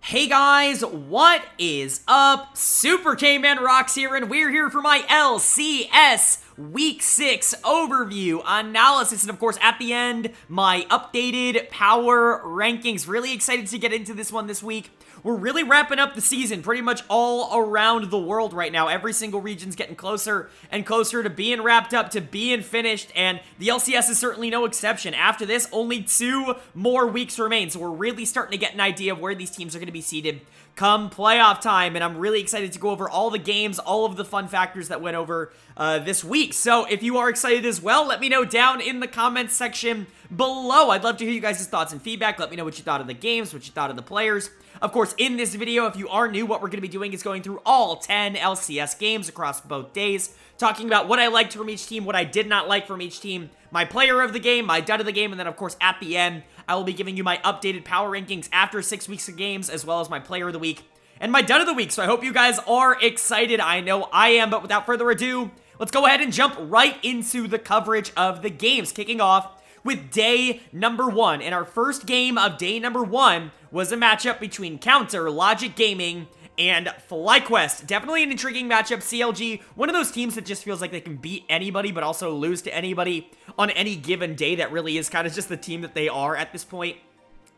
Hey guys, what is up? SuperKmanrocks here, and we're here for my LCS Week 6 overview, analysis, and of course, at the end, my updated power rankings. Really excited to get into this one this week. We're really wrapping up the season pretty much all around the world right now. Every single region's getting closer and closer to being wrapped up, to being finished, and the LCS is certainly no exception. After this, only 2 more weeks remain, so we're really starting to get an idea of where these teams are going to be seated come playoff time, and I'm really excited to go over all the games, all of the fun factors that went over this week. So if you are excited as well, let me know down in the comments section below. I'd love to hear you guys' thoughts and feedback. Let me know what you thought of the games, what you thought of the players. Of course, in this video, if you are new, what we're going to be doing is going through all 10 LCS games across both days, talking about what I liked from each team, what I did not like from each team, my player of the game, my dud of the game, and then, of course, at the end, I will be giving you my updated power rankings after 6 weeks of games, as well as my player of the week and my dud of the week. So I hope you guys are excited. I know I am, but without further ado, let's go ahead and jump right into the coverage of the games, kicking off with day number 1. And our first game of day number 1 was a matchup between Counter, Logic Gaming, and FlyQuest. Definitely an intriguing matchup. CLG, one of those teams that just feels like they can beat anybody, but also lose to anybody on any given day. That really is kind of just the team that they are at this point.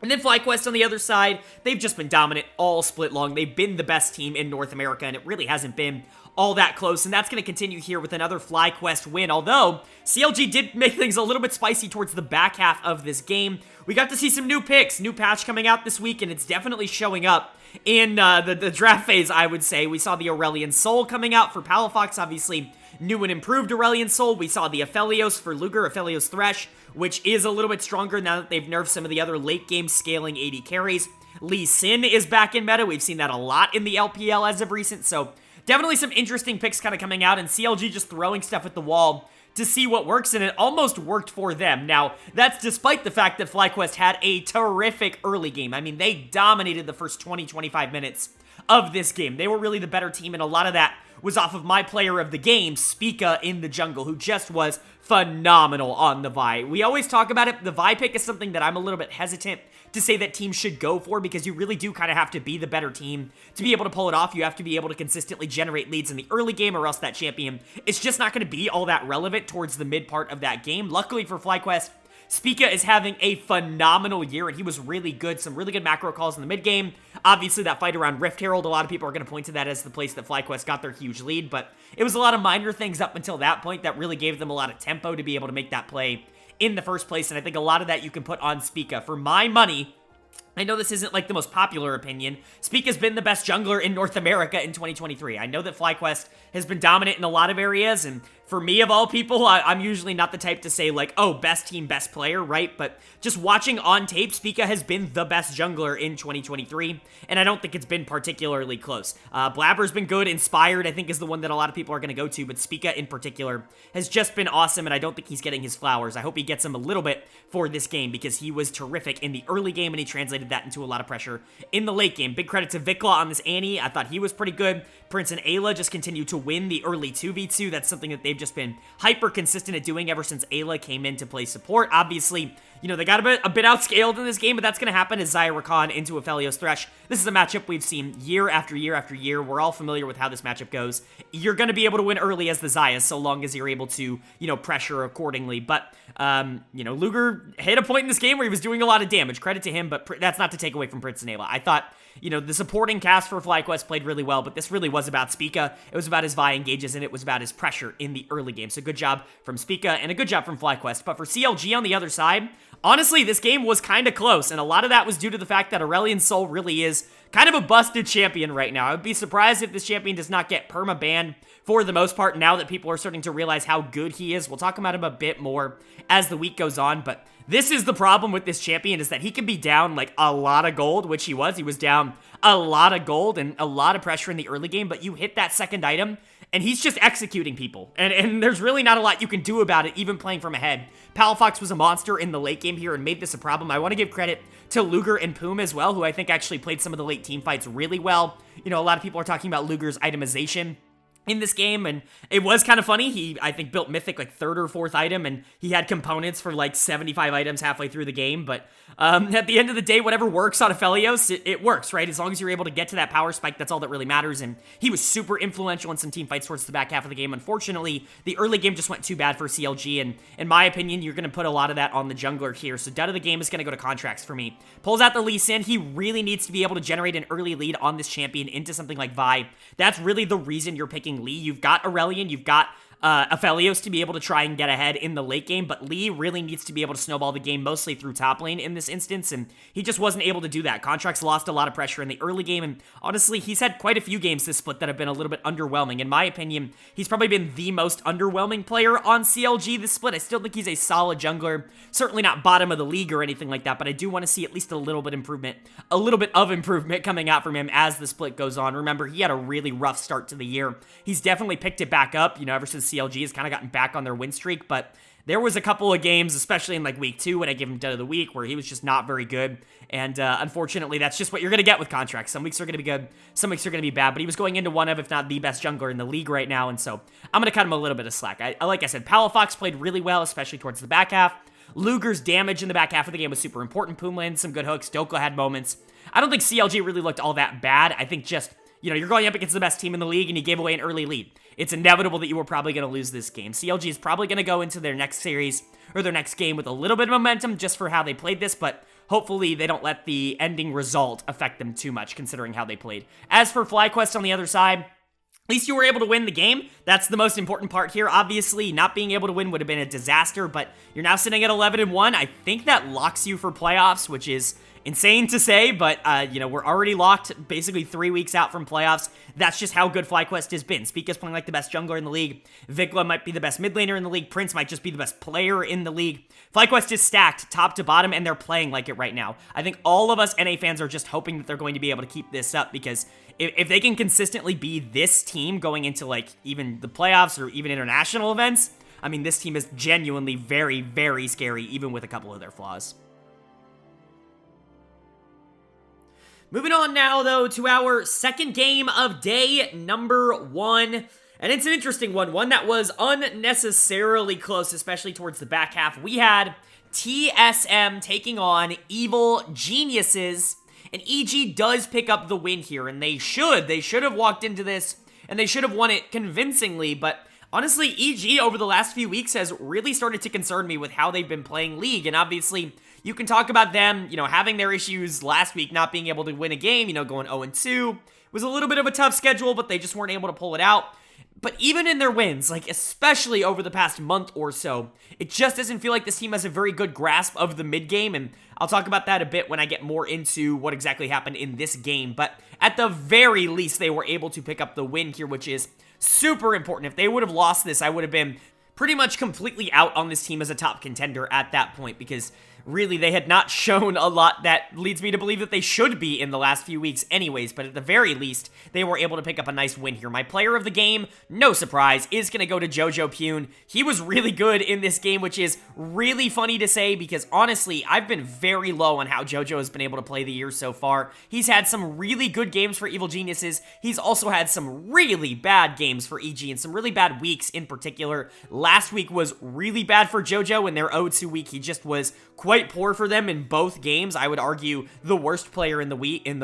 And then FlyQuest on the other side, they've just been dominant all split long. They've been the best team in North America, and it really hasn't been all that close, and that's going to continue here with another FlyQuest win, although CLG did make things a little bit spicy towards the back half of this game. We got to see some new picks, new patch coming out this week, and it's definitely showing up in the draft phase, I would say. We saw the Aurelion Sol coming out for Palafox, obviously new and improved Aurelion Sol. We saw the Aphelios for Luger, Aphelios Thresh, which is a little bit stronger now that they've nerfed some of the other late game scaling AD carries. Lee Sin is back in meta. We've seen that a lot in the LPL as of recent, so definitely some interesting picks kind of coming out, and CLG just throwing stuff at the wall to see what works, and it almost worked for them. Now, that's despite the fact that FlyQuest had a terrific early game. I mean, they dominated the first 20-25 minutes of this game. They were really the better team, and a lot of that was off of my player of the game, Spica in the jungle, who just was phenomenal on the Vi. We always talk about it. The Vi pick is something that I'm a little bit hesitant to say that teams should go for, because you really do kind of have to be the better team to be able to pull it off. You have to be able to consistently generate leads in the early game, or else that champion is just not going to be all that relevant towards the mid part of that game. Luckily for FlyQuest, Spica is having a phenomenal year, and he was really good. Some really good macro calls in the mid game. Obviously, that fight around Rift Herald, a lot of people are going to point to that as the place that FlyQuest got their huge lead, but it was a lot of minor things up until that point that really gave them a lot of tempo to be able to make that play in the first place, and I think a lot of that you can put on Spica. For my money, I know this isn't like the most popular opinion, Spica's been the best jungler in North America in 2023. I know that FlyQuest has been dominant in a lot of areas, and for me, of all people, I'm usually not the type to say, like, oh, best team, best player, right? But just watching on tape, Spica has been the best jungler in 2023, and I don't think it's been particularly close. Blabber's been good. Inspired, I think, is the one that a lot of people are going to go to, but Spica in particular has just been awesome, and I don't think he's getting his flowers. I hope he gets them a little bit for this game, because he was terrific in the early game, and he translated that into a lot of pressure in the late game. Big credit to Vikla on this Annie. I thought he was pretty good. Prince and Ayla just continue to win the early 2v2. That's something that they've just been hyper consistent at doing ever since Ayla came in to play support. Obviously, you know, they got a bit outscaled in this game, but that's going to happen as Xayah Rakan into Aphelios Thresh. This is a matchup we've seen year after year after year. We're all familiar with how this matchup goes. You're going to be able to win early as the Xayah, so long as you're able to, you know, pressure accordingly. But, you know, Luger hit a point in this game where he was doing a lot of damage. Credit to him, but that's not to take away from Prince and Ayla. I thought, you know, the supporting cast for FlyQuest played really well, but this really was about Spica. It was about his Vi engages, and it was about his pressure in the early game. So good job from Spica, and a good job from FlyQuest. But for CLG on the other side, honestly, this game was kind of close, and a lot of that was due to the fact that Aurelion Sol really is kind of a busted champion right now. I would be surprised if this champion does not get perma-banned for the most part now that people are starting to realize how good he is. We'll talk about him a bit more as the week goes on, but this is the problem with this champion, is that he can be down like a lot of gold, which he was. He was down a lot of gold and a lot of pressure in the early game, but you hit that second item, and he's just executing people. And there's really not a lot you can do about it, even playing from ahead. Palafox was a monster in the late game here and made this a problem. I want to give credit to Luger and Poom as well, who I think actually played some of the late team fights really well. You know, a lot of people are talking about Luger's itemization in this game, and it was kind of funny. He, I think, built Mythic like 3rd or 4th item, and he had components for like 75 items halfway through the game, but at the end of the day, whatever works on Aphelios, it works, right? As long as you're able to get to that power spike, that's all that really matters, and he was super influential in some team fights towards the back half of the game. Unfortunately, the early game just went too bad for CLG, and in my opinion, you're going to put a lot of that on the jungler here, so dud of the game is going to go to Contracts for me. Pulls out the Lee Sin. He really needs to be able to generate an early lead on this champion into something like Vi. That's really the reason you're picking Lee. You've got Aurelion, you've got Aphelios to be able to try and get ahead in the late game, but Lee really needs to be able to snowball the game mostly through top lane in this instance, and he just wasn't able to do that. Contracts lost a lot of pressure in the early game, and honestly, he's had quite a few games this split that have been a little bit underwhelming. In my opinion, he's probably been the most underwhelming player on CLG this split. I still think he's a solid jungler, certainly not bottom of the league or anything like that, but I do want to see at least a little bit of improvement coming out from him as the split goes on. Remember, he had a really rough start to the year. He's definitely picked it back up, ever since CLG has kind of gotten back on their win streak, but there was a couple of games, especially in like week 2 when I gave him dud of the week, where he was just not very good, and unfortunately, that's just what you're going to get with Contracts. Some weeks are going to be good, some weeks are going to be bad, but he was going into one of, if not the best jungler in the league right now, and so I'm going to cut him a little bit of slack. Like I said, Palafox played really well, especially towards the back half. Luger's damage in the back half of the game was super important. Poom landed some good hooks. Doko had moments. I don't think CLG really looked all that bad. I think just, you're going up against the best team in the league, and you gave away an early lead. It's inevitable that you were probably going to lose this game. CLG is probably going to go into their next series, or their next game, with a little bit of momentum just for how they played this, but hopefully they don't let the ending result affect them too much, considering how they played. As for FlyQuest on the other side, at least you were able to win the game. That's the most important part here. Obviously, not being able to win would have been a disaster, but you're now sitting at 11-1. I think that locks you for playoffs, which is insane to say, but, we're already locked basically 3 weeks out from playoffs. That's just how good FlyQuest has been. Spica's playing like the best jungler in the league. Vikla might be the best mid laner in the league. Prince might just be the best player in the league. FlyQuest is stacked top to bottom, and they're playing like it right now. I think all of us NA fans are just hoping that they're going to be able to keep this up, because if they can consistently be this team going into, like, even the playoffs or even international events, I mean, this team is genuinely very, very scary, even with a couple of their flaws. Moving on now, though, to our second game of day number 1. And it's an interesting one that was unnecessarily close, especially towards the back half. We had TSM taking on Evil Geniuses, and EG does pick up the win here, and they should have walked into this, and they should have won it convincingly, but honestly, EG over the last few weeks has really started to concern me with how they've been playing League, and obviously, you can talk about them, having their issues last week, not being able to win a game, going 0-2. It was a little bit of a tough schedule, but they just weren't able to pull it out. But even in their wins, like especially over the past month or so, it just doesn't feel like this team has a very good grasp of the mid game, and I'll talk about that a bit when I get more into what exactly happened in this game. But at the very least, they were able to pick up the win here, which is super important. If they would have lost this, I would have been pretty much completely out on this team as a top contender at that point, because really, they had not shown a lot that leads me to believe that they should be in the last few weeks anyways, but at the very least, they were able to pick up a nice win here. My player of the game, no surprise, is going to go to Jojo Pune. He was really good in this game, which is really funny to say because, honestly, I've been very low on how Jojo has been able to play the year so far. He's had some really good games for Evil Geniuses. He's also had some really bad games for EG and some really bad weeks in particular. Last week was really bad for Jojo in their 0-2 week. He just was quite poor for them in both games. I would argue the worst player in the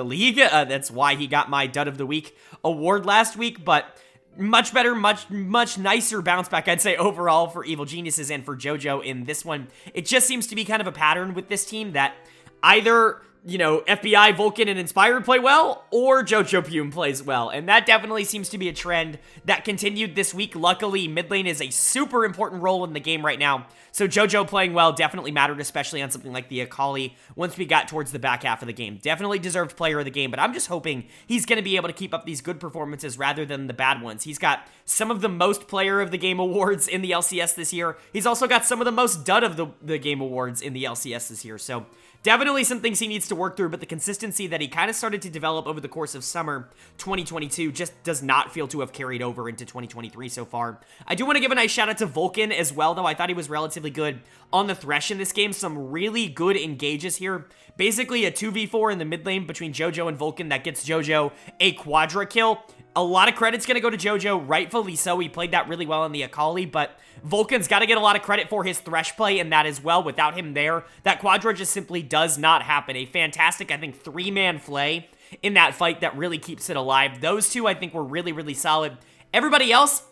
league. That's why he got my Dud of the Week award last week, but much better, much nicer bounce back, I'd say, overall for Evil Geniuses and for Jojo in this one. It just seems to be kind of a pattern with this team that either FBI, Vulcan, and Inspired play well, or Jojo Pune plays well, and that definitely seems to be a trend that continued this week. Luckily, mid lane is a super important role in the game right now, so Jojo playing well definitely mattered, especially on something like the Akali once we got towards the back half of the game. Definitely deserved player of the game, but I'm just hoping he's going to be able to keep up these good performances rather than the bad ones. He's got some of the most player of the game awards in the LCS this year. He's also got some of the most dud of the game awards in the LCS this year, so definitely some things he needs to work through, but the consistency that he kind of started to develop over the course of summer 2022 just does not feel to have carried over into 2023 so far. I do want to give a nice shout out to Vulcan as well, though. I thought he was relatively good on the Thresh in this game. Some really good engages here. Basically a 2v4 in the mid lane between Jojo and Vulcan that gets Jojo a quadra kill. A lot of credit's going to go to JoJo, rightfully so. He played that really well in the Akali, but Vulcan's got to get a lot of credit for his Thresh play in that as well. Without him there, that Quadra just simply does not happen. A fantastic, I think, 3-man Flay in that fight that really keeps it alive. Those two, I think, were really, really solid. Everybody else,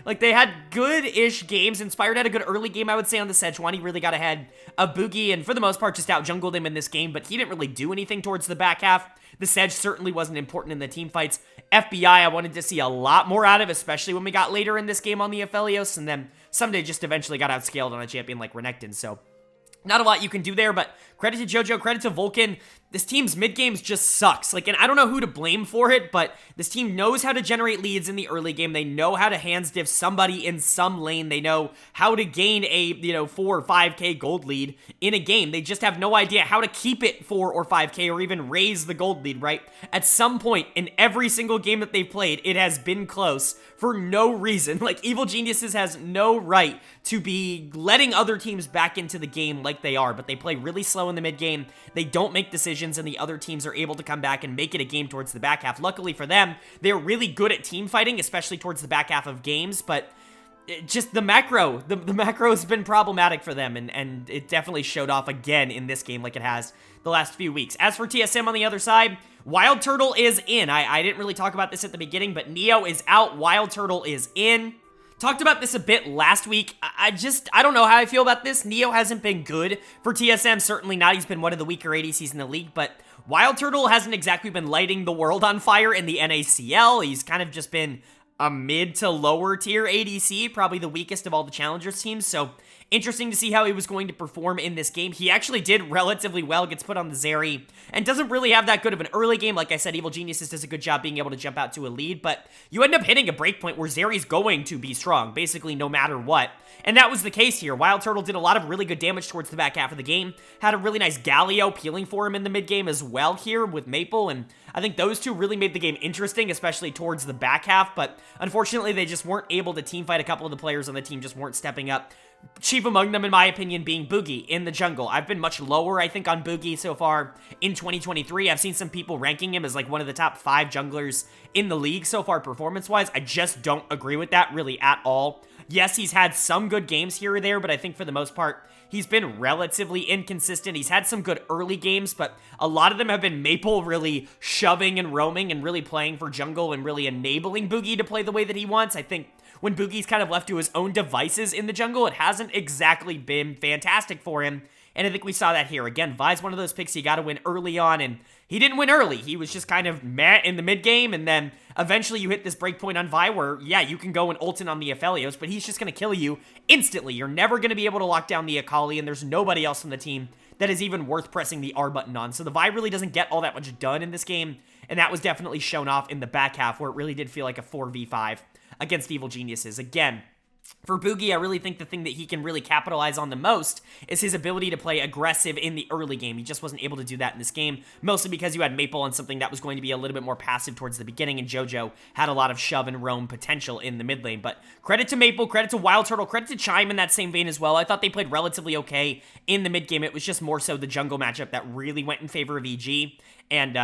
like they had good-ish games. Inspired had a good early game, I would say, on the Sejuani. He really got ahead of Boogie, and for the most part, just out-jungled him in this game, but he didn't really do anything towards the back half. The Sedge certainly wasn't important in the team fights. FBI, I wanted to see a lot more out of, especially when we got later in this game on the Aphelios, and then someday just eventually got outscaled on a champion like Renekton, so not a lot you can do there, but credit to JoJo, credit to Vulcan. This team's mid-games just sucks. Like, and I don't know who to blame for it, but this team knows how to generate leads in the early game. They know how to hands diff somebody in some lane. They know how to gain a, 4 or 5k gold lead in a game. They just have no idea how to keep it 4 or 5k or even raise the gold lead, right? At some point in every single game that they've played, it has been close for no reason. Like, Evil Geniuses has no right to be letting other teams back into the game like they are, but they play really slow in the mid game. They don't make decisions, and the other teams are able to come back and make it a game towards the back half. Luckily for them, they're really good at team fighting, especially towards the back half of games, but just the macro has been problematic for them, and it definitely showed off again in this game like it has the last few weeks. As for TSM on the other side, Wild Turtle is in. I didn't really talk about this at the beginning, but Neo is out, Wild Turtle is in. Talked about this a bit last week. I don't know how I feel about this. Neo hasn't been good for TSM, certainly not. He's been one of the weaker ADCs in the league, but Wild Turtle hasn't exactly been lighting the world on fire in the NACL. He's kind of just been a mid to lower tier ADC, probably the weakest of all the challengers teams, so interesting to see how he was going to perform in this game. He actually did relatively well, gets put on the Zeri, and doesn't really have that good of an early game. Like I said, Evil Geniuses does a good job being able to jump out to a lead, but you end up hitting a breakpoint where Zeri's going to be strong, basically no matter what. And that was the case here. Wild Turtle did a lot of really good damage towards the back half of the game, had a really nice Galio peeling for him in the mid game as well here with Maple, and I think those two really made the game interesting, especially towards the back half, but unfortunately they just weren't able to teamfight. A couple of the players on the team just weren't stepping up. Chief among them, in my opinion, being Boogie in the jungle. I've been much lower, I think, on Boogie so far in 2023. I've seen some people ranking him as like one of the top 5 junglers in the league so far performance-wise. I just don't agree with that really at all. Yes, he's had some good games here or there, but I think for the most part, he's been relatively inconsistent. He's had some good early games, but a lot of them have been Maple really shoving and roaming and really playing for jungle and really enabling Boogie to play the way that he wants. I think when Boogie's kind of left to his own devices in the jungle, it hasn't exactly been fantastic for him, and I think we saw that here. Again, Vi's one of those picks you gotta win early on, and he didn't win early. He was just kind of meh in the mid game, and then eventually you hit this breakpoint on Vi where, yeah, you can go and ult in on the Aphelios, but he's just gonna kill you instantly. You're never gonna be able to lock down the Akali, and there's nobody else on the team that is even worth pressing the R button on. So the Vi really doesn't get all that much done in this game, and that was definitely shown off in the back half where it really did feel like a 4v5 against Evil Geniuses. Again, for Boogie, I really think the thing that he can really capitalize on the most is his ability to play aggressive in the early game. He just wasn't able to do that in this game, mostly because you had Maple on something that was going to be a little bit more passive towards the beginning, and JoJo had a lot of shove and roam potential in the mid lane. But credit to Maple, credit to Wild Turtle, credit to Chime in that same vein as well. I thought they played relatively okay in the mid game. It was just more so the jungle matchup that really went in favor of EG, and,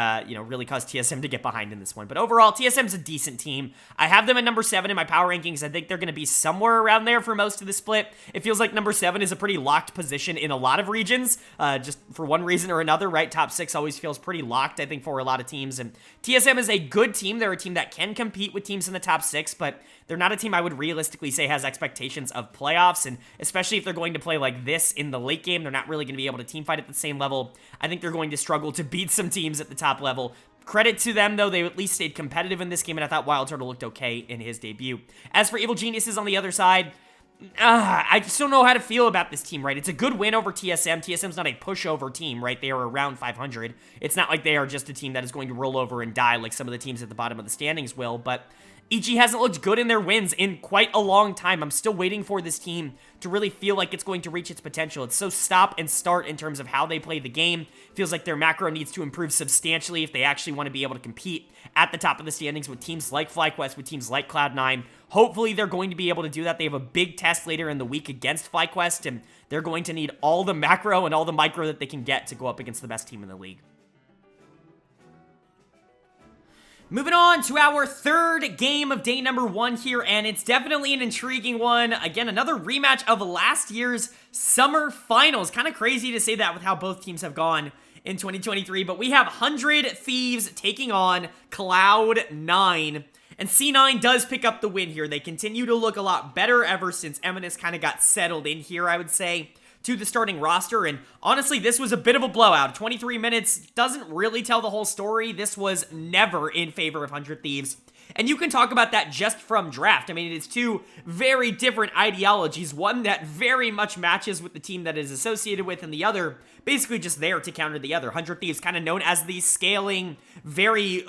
really caused TSM to get behind in this one. But overall, TSM's a decent team. I have them at number 7 in my power rankings. I think they're going to be somewhere around there for most of the split. It feels like number 7 is a pretty locked position in a lot of regions, just for one reason or another, right? Top 6 always feels pretty locked, I think, for a lot of teams, and TSM is a good team. They're a team that can compete with teams in the top 6, but they're not a team I would realistically say has expectations of playoffs, and especially if they're going to play like this in the late game, they're not really going to be able to team fight at the same level. I think they're going to struggle to beat some teams at the top level. Credit to them, though, they at least stayed competitive in this game, and I thought Wild Turtle looked okay in his debut. As for Evil Geniuses on the other side, I just don't know how to feel about this team, right? It's a good win over TSM. TSM's not a pushover team, right? They are around 500. It's not like they are just a team that is going to roll over and die like some of the teams at the bottom of the standings will, but EG hasn't looked good in their wins in quite a long time. I'm still waiting for this team to really feel like it's going to reach its potential. It's so stop and start in terms of how they play the game. Feels like their macro needs to improve substantially if they actually want to be able to compete at the top of the standings with teams like FlyQuest, with teams like Cloud9. Hopefully they're going to be able to do that. They have a big test later in the week against FlyQuest, and they're going to need all the macro and all the micro that they can get to go up against the best team in the league. Moving on to our third game of day number 1 here, and it's definitely an intriguing one. Again, another rematch of last year's summer finals. Kind of crazy to say that with how both teams have gone in 2023, but we have 100 Thieves taking on Cloud9. And C9 does pick up the win here. They continue to look a lot better ever since Eminus kind of got settled in here, I would say, to the starting roster. And honestly, this was a bit of a blowout. 23 minutes doesn't really tell the whole story. This was never in favor of 100 Thieves. And you can talk about that just from draft. I mean, it's two very different ideologies. One that very much matches with the team that is associated with, and the other basically just there to counter the other. 100 Thieves kind of known as the scaling, very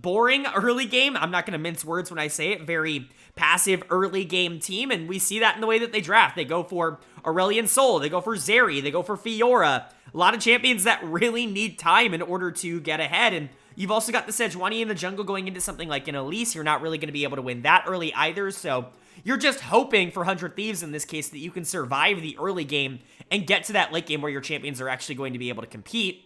boring early game. I'm not going to mince words when I say it. Very passive early game team, and we see that in the way that they draft. They go for Aurelion Sol, they go for Zeri, they go for Fiora. A lot of champions that really need time in order to get ahead, and you've also got the Sejuani in the jungle going into something like an Elise. You're not really going to be able to win that early either, so you're just hoping for 100 Thieves in this case that you can survive the early game and get to that late game where your champions are actually going to be able to compete.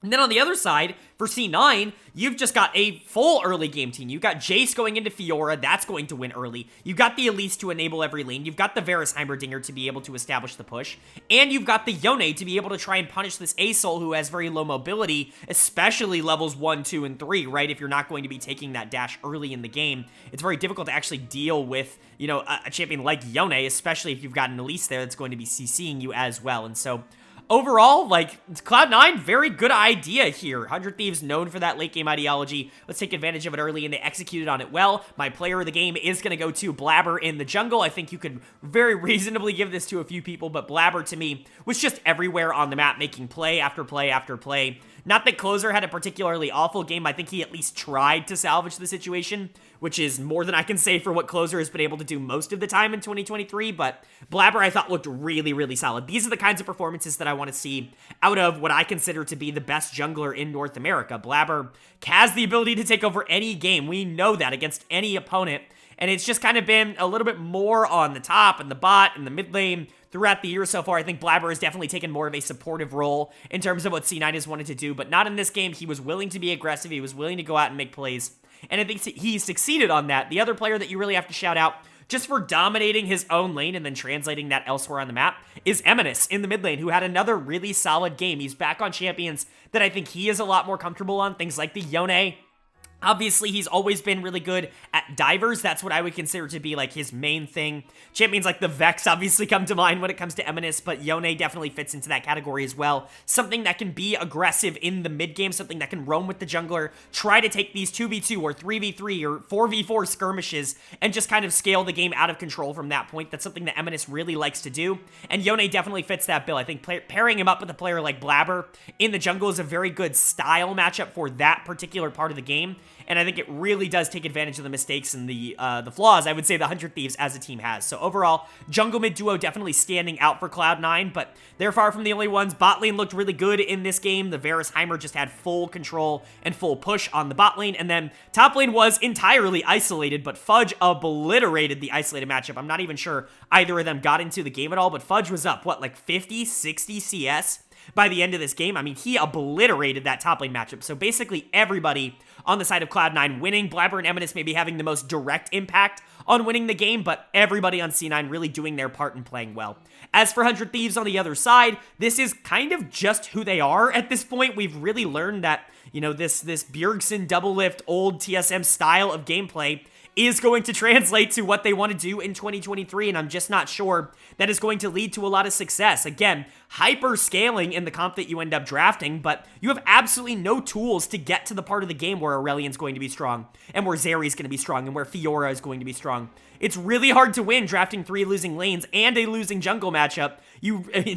And then on the other side, for C9, you've just got a full early game team. You've got Jace going into Fiora, that's going to win early. You've got the Elise to enable every lane. You've got the Varus Heimerdinger to be able to establish the push. And you've got the Yone to be able to try and punish this A-Soul who has very low mobility, especially levels 1, 2, and 3, right? If you're not going to be taking that dash early in the game, it's very difficult to actually deal with, you know, a champion like Yone, especially if you've got an Elise there that's going to be CCing you as well. And so overall, like, Cloud9, very good idea here. 100 Thieves known for that late game ideology. Let's take advantage of it early, and they executed on it well. My player of the game is going to go to Blabber in the jungle. I think you could very reasonably give this to a few people, but Blabber, to me, was just everywhere on the map, making play after play after play. Not that Closer had a particularly awful game. I think he at least tried to salvage the situation, which is more than I can say for what Closer has been able to do most of the time in 2023, but Blabber, I thought, looked really, really solid. These are the kinds of performances that I want to see out of what I consider to be the best jungler in North America. Blabber has the ability to take over any game. We know that against any opponent, and it's just kind of been a little bit more on the top and the bot and the mid lane throughout the year so far. I think Blabber has definitely taken more of a supportive role in terms of what C9 has wanted to do, but not in this game. He was willing to be aggressive. He was willing to go out and make plays, and I think he succeeded on that. The other player that you really have to shout out just for dominating his own lane and then translating that elsewhere on the map is Eminus in the mid lane, who had another really solid game. He's back on champions that I think he is a lot more comfortable on, things like the Yone. Obviously, he's always been really good at divers. That's what I would consider to be like his main thing. Champions like the Vex obviously come to mind when it comes to Eminus, but Yone definitely fits into that category as well. Something that can be aggressive in the mid game, something that can roam with the jungler, try to take these 2v2 or 3v3 or 4v4 skirmishes and just kind of scale the game out of control from that point. That's something that Eminus really likes to do, and Yone definitely fits that bill. I think pairing him up with a player like Blabber in the jungle is a very good style matchup for that particular part of the game. And I think it really does take advantage of the mistakes and the flaws, I would say, the 100 Thieves as a team has. So overall, jungle mid duo definitely standing out for Cloud9, but they're far from the only ones. Bot lane looked really good in this game. The Varus Heimer just had full control and full push on the bot lane, and then top lane was entirely isolated, but Fudge obliterated the isolated matchup. I'm not even sure either of them got into the game at all, but Fudge was up, what, like 50, 60 CS? By the end of this game. I mean, he obliterated that top lane matchup. So basically everybody on the side of Cloud9 winning. Blabber and Eminus maybe having the most direct impact on winning the game, but everybody on C9 really doing their part and playing well. As for 100 Thieves on the other side, this is kind of just who they are at this point. We've really learned that, you know, this Bjergsen double lift old TSM style of gameplay is going to translate to what they want to do in 2023, and I'm just not sure that is going to lead to a lot of success. Again, hyper scaling in the comp that you end up drafting, but you have absolutely no tools to get to the part of the game where Aurelion's going to be strong, and where Zeri's going to be strong, and where Fiora is going to be strong. It's really hard to win drafting 3 losing lanes and a losing jungle matchup.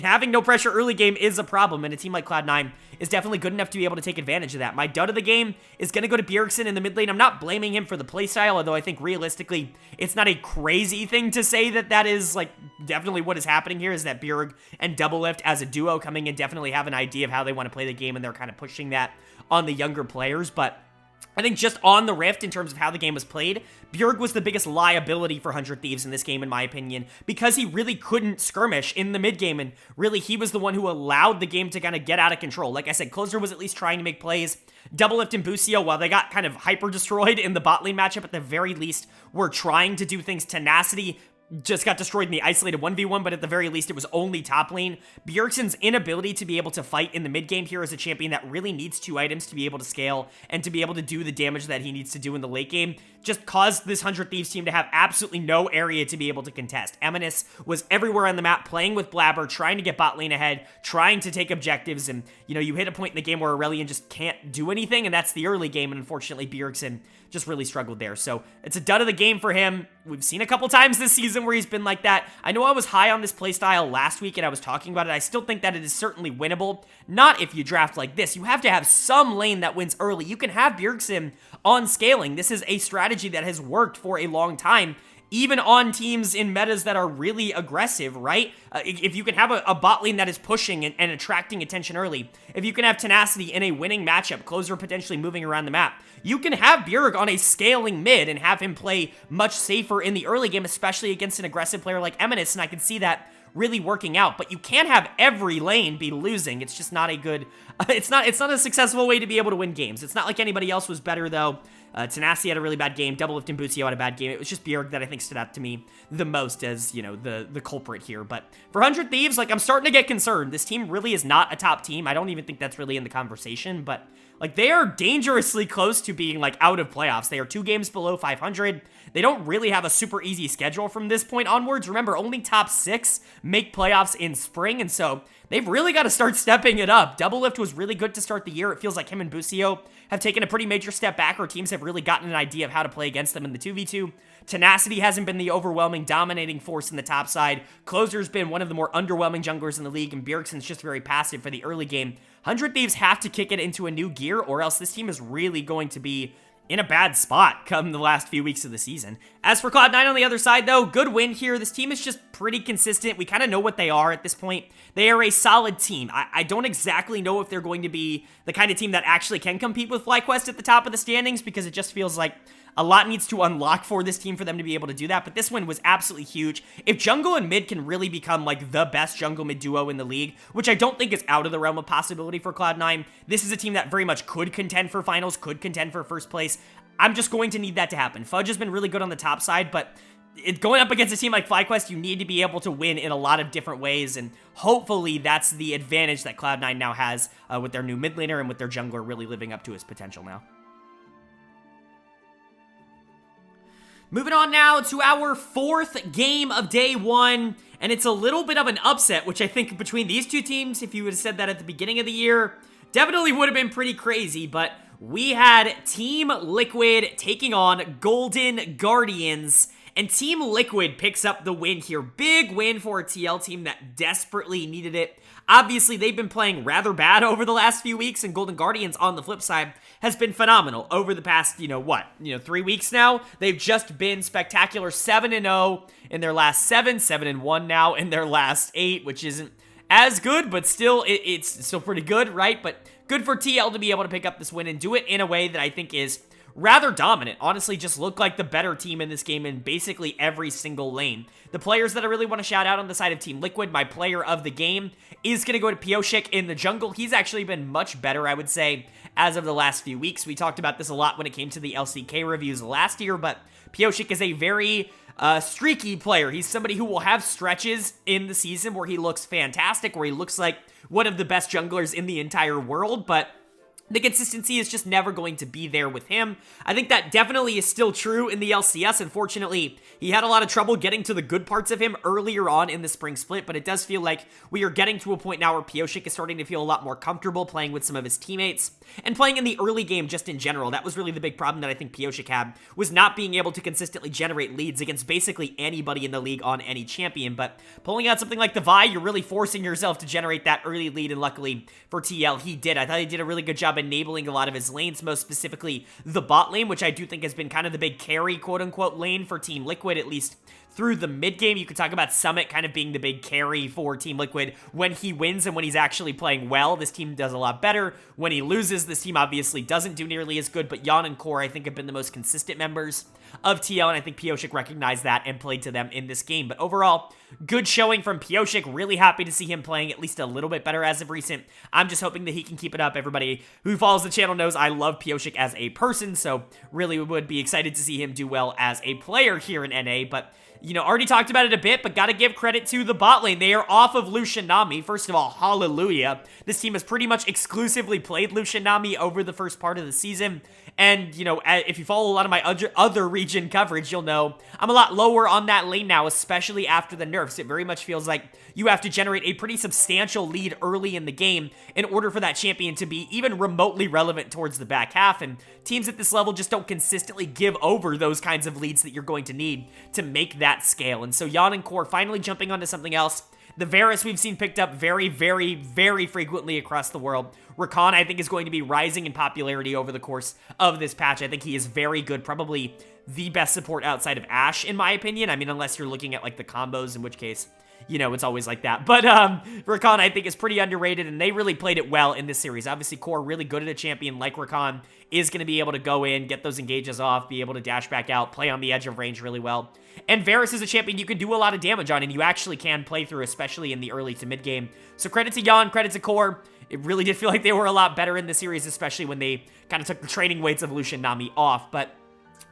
Having no pressure early game is a problem, and a team like Cloud9 is definitely good enough to be able to take advantage of that. My dud of the game is going to go to Bjergsen in the mid lane. I'm not blaming him for the playstyle, although I think realistically, it's not a crazy thing to say that that is, like, definitely what is happening here, is that Bjerg and Double Lift as a duo coming in definitely have an idea of how they want to play the game, and they're kind of pushing that on the younger players, but I think just on the Rift, in terms of how the game was played, Bjerg was the biggest liability for 100 Thieves in this game, in my opinion, because he really couldn't skirmish in the mid game, and really he was the one who allowed the game to kind of get out of control. Like I said, Closer was at least trying to make plays. Doublelift and Busio, while they got kind of hyper-destroyed in the bot lane matchup, at the very least were trying to do things. Tenacity just got destroyed in the isolated 1v1, but at the very least, it was only top lane. Bjergsen's inability to be able to fight in the mid game here as a champion that really needs 2 items to be able to scale and to be able to do the damage that he needs to do in the late game just caused this 100 Thieves team to have absolutely no area to be able to contest. Eminus was everywhere on the map, playing with Blabber, trying to get bot lane ahead, trying to take objectives, and, you know, you hit a point in the game where Aurelion just can't do anything, and that's the early game, and unfortunately, Bjergsen just really struggled there. So it's a dud of the game for him. We've seen a couple times this season where he's been like that. I know I was high on this playstyle last week and I was talking about it. I still think that it is certainly winnable. Not if you draft like this. You have to have some lane that wins early. You can have Bjergsen on scaling. This is a strategy that has worked for a long time, even on teams in metas that are really aggressive, right? If you can have a bot lane that is pushing and attracting attention early, if you can have Tenacity in a winning matchup, Closer potentially moving around the map, you can have Bjerg on a scaling mid and have him play much safer in the early game, especially against an aggressive player like Eminus, and I can see that really working out. But you can't have every lane be losing. It's just not a good, it's not a successful way to be able to win games. It's not like anybody else was better, though. Tenacity had a really bad game. Doublelift and Busio had a bad game. It was just Bjerg that I think stood out to me the most as, you know, the culprit here. But for 100 Thieves, like, I'm starting to get concerned. This team really is not a top team. I don't even think that's really in the conversation, but, like, they are dangerously close to being, like, out of playoffs. They are 2 games below 500. They don't really have a super easy schedule from this point onwards. Remember, only top 6 make playoffs in spring, and so they've really got to start stepping it up. Doublelift was really good to start the year. It feels like him and Busio have taken a pretty major step back, or teams have really gotten an idea of how to play against them in the 2v2. Tenacity hasn't been the overwhelming, dominating force in the top side. Closer's been one of the more underwhelming junglers in the league, and Bjergsen's just very passive for the early game. 100 Thieves have to kick it into a new gear, or else this team is really going to be in a bad spot come the last few weeks of the season. As for Cloud9 on the other side, though, good win here. This team is just pretty consistent. We kind of know what they are at this point. They are a solid team. I don't exactly know if they're going to be the kind of team that actually can compete with FlyQuest at the top of the standings, because it just feels like a lot needs to unlock for this team for them to be able to do that, but this win was absolutely huge. If jungle and mid can really become, like, the best jungle mid duo in the league, which I don't think is out of the realm of possibility for Cloud9, this is a team that very much could contend for finals, could contend for first place. I'm just going to need that to happen. Fudge has been really good on the top side, but going up against a team like FlyQuest, you need to be able to win in a lot of different ways, and hopefully that's the advantage that Cloud9 now has with their new mid laner and with their jungler really living up to his potential now. Moving on now to our 4th game of day 1, and it's a little bit of an upset, which I think between these two teams, if you would have said that at the beginning of the year, definitely would have been pretty crazy, but we had Team Liquid taking on Golden Guardians, and Team Liquid picks up the win here. Big win for a TL team that desperately needed it. Obviously, they've been playing rather bad over the last few weeks, and Golden Guardians, on the flip side, has been phenomenal over the past, 3 weeks now. They've just been spectacular. 7-0 in their last 7, 7-1 now in their last 8, which isn't as good, but still, it's still pretty good, right? But good for TL to be able to pick up this win and do it in a way that I think is rather dominant. Honestly, just look like the better team in this game in basically every single lane. The players that I really want to shout out on the side of Team Liquid, my player of the game, is going to go to Pioshik in the jungle. He's actually been much better, I would say, as of the last few weeks. We talked about this a lot when it came to the LCK reviews last year, but Pioshik is a very streaky player. He's somebody who will have stretches in the season where he looks fantastic, where he looks like one of the best junglers in the entire world, but the consistency is just never going to be there with him. I think that definitely is still true in the LCS. Unfortunately, he had a lot of trouble getting to the good parts of him earlier on in the spring split, but it does feel like we are getting to a point now where Pioshik is starting to feel a lot more comfortable playing with some of his teammates and playing in the early game just in general. That was really the big problem that I think Pioshik had, was not being able to consistently generate leads against basically anybody in the league on any champion. But pulling out something like the Vi, you're really forcing yourself to generate that early lead, and luckily for TL, he did. I thought he did a really good job enabling a lot of his lanes, most specifically the bot lane, which I do think has been kind of the big carry, quote-unquote, lane for Team Liquid, at least through the mid game. You could talk about Summit kind of being the big carry for Team Liquid when he wins and when he's actually playing well. This team does a lot better. When he loses, this team obviously doesn't do nearly as good, but Yan and Core, I think, have been the most consistent members of TL, and I think Pioshik recognized that and played to them in this game. But overall, good showing from Pioshik. Really happy to see him playing at least a little bit better as of recent. I'm just hoping that he can keep it up. Everybody who follows the channel knows I love Pioshik as a person, so really would be excited to see him do well as a player here in NA. But you know, already talked about it a bit, but gotta give credit to the bot lane. They are off of Lucian Nami. First of all, hallelujah. This team has pretty much exclusively played Lucian Nami over the first part of the season. And, you know, if you follow a lot of my other region coverage, you'll know I'm a lot lower on that lane now, especially after the nerfs. It very much feels like you have to generate a pretty substantial lead early in the game in order for that champion to be even remotely relevant towards the back half. And teams at this level just don't consistently give over those kinds of leads that you're going to need to make that scale. And so Yan and Core finally jumping onto something else. The Varus we've seen picked up very, very, very frequently across the world. Rakan, I think, is going to be rising in popularity over the course of this patch. I think he is very good, probably the best support outside of Ashe, in my opinion. I mean, unless you're looking at, like, the combos, in which case, you know, it's always like that. But Rakan, I think, is pretty underrated, and they really played it well in this series. Obviously, Core, really good at a champion like Rakan, is going to be able to go in, get those engages off, be able to dash back out, play on the edge of range really well. And Varus is a champion you can do a lot of damage on, and you actually can play through, especially in the early to mid game. So credit to Yan, credit to Core. It really did feel like they were a lot better in the series, especially when they kind of took the training weights of Lucian Nami off. But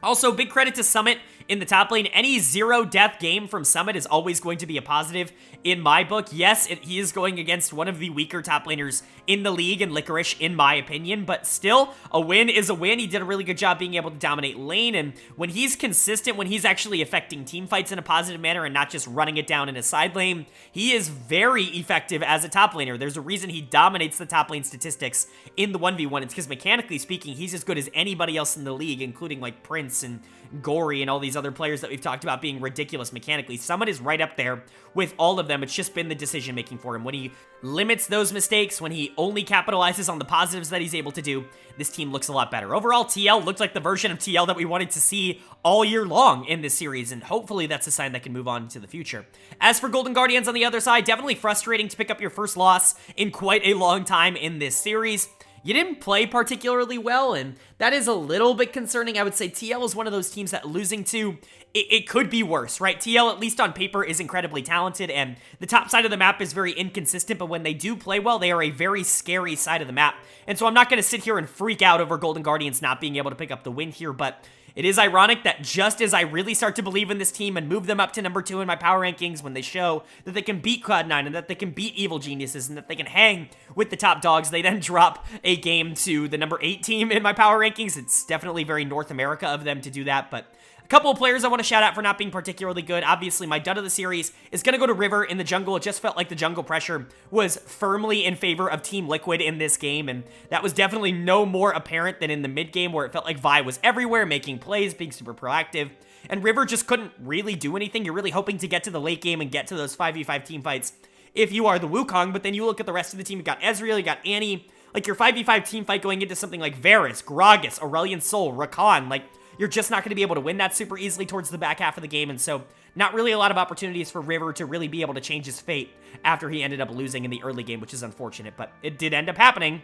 also, big credit to Summit in the top lane. Any zero-death game from Summit is always going to be a positive in my book. Yes, he is going against one of the weaker top laners in the league, and Licorice, in my opinion, but still, a win is a win. He did a really good job being able to dominate lane, and when he's consistent, when he's actually affecting team fights in a positive manner and not just running it down in a side lane, he is very effective as a top laner. There's a reason he dominates the top lane statistics in the 1v1. It's because mechanically speaking, he's as good as anybody else in the league, including like Prince and Gory and all these other players that we've talked about being ridiculous mechanically. Summit is right up there with all of them. It's just been the decision making for him. When he limits those mistakes, when he only capitalizes on the positives that he's able to do, this team looks a lot better. Overall, TL looked like the version of TL that we wanted to see all year long in this series, and hopefully that's a sign that can move on into the future. As for Golden Guardians on the other side, definitely frustrating to pick up your first loss in quite a long time in this series. You didn't play particularly well, and that is a little bit concerning. I would say TL is one of those teams that losing to, it could be worse, right? TL, at least on paper, is incredibly talented, and the top side of the map is very inconsistent, but when they do play well, they are a very scary side of the map. And so I'm not going to sit here and freak out over Golden Guardians not being able to pick up the win here, but it is ironic that just as I really start to believe in this team and move them up to number 2 in my power rankings, when they show that they can beat Cloud9 and that they can beat Evil Geniuses and that they can hang with the top dogs, they then drop a game to the number 8 team in my power rankings. It's definitely very North America of them to do that, but couple of players I want to shout out for not being particularly good. Obviously, my dud of the series is going to go to River in the jungle. It just felt like the jungle pressure was firmly in favor of Team Liquid in this game, and that was definitely no more apparent than in the mid game, where it felt like Vi was everywhere, making plays, being super proactive, and River just couldn't really do anything. You're really hoping to get to the late game and get to those 5v5 team fights if you are the Wukong, but then you look at the rest of the team. You got Ezreal, you got Annie, like your 5v5 team fight going into something like Varus, Gragas, Aurelion Sol, Rakan, like you're just not going to be able to win that super easily towards the back half of the game, and so not really a lot of opportunities for River to really be able to change his fate after he ended up losing in the early game, which is unfortunate, but it did end up happening.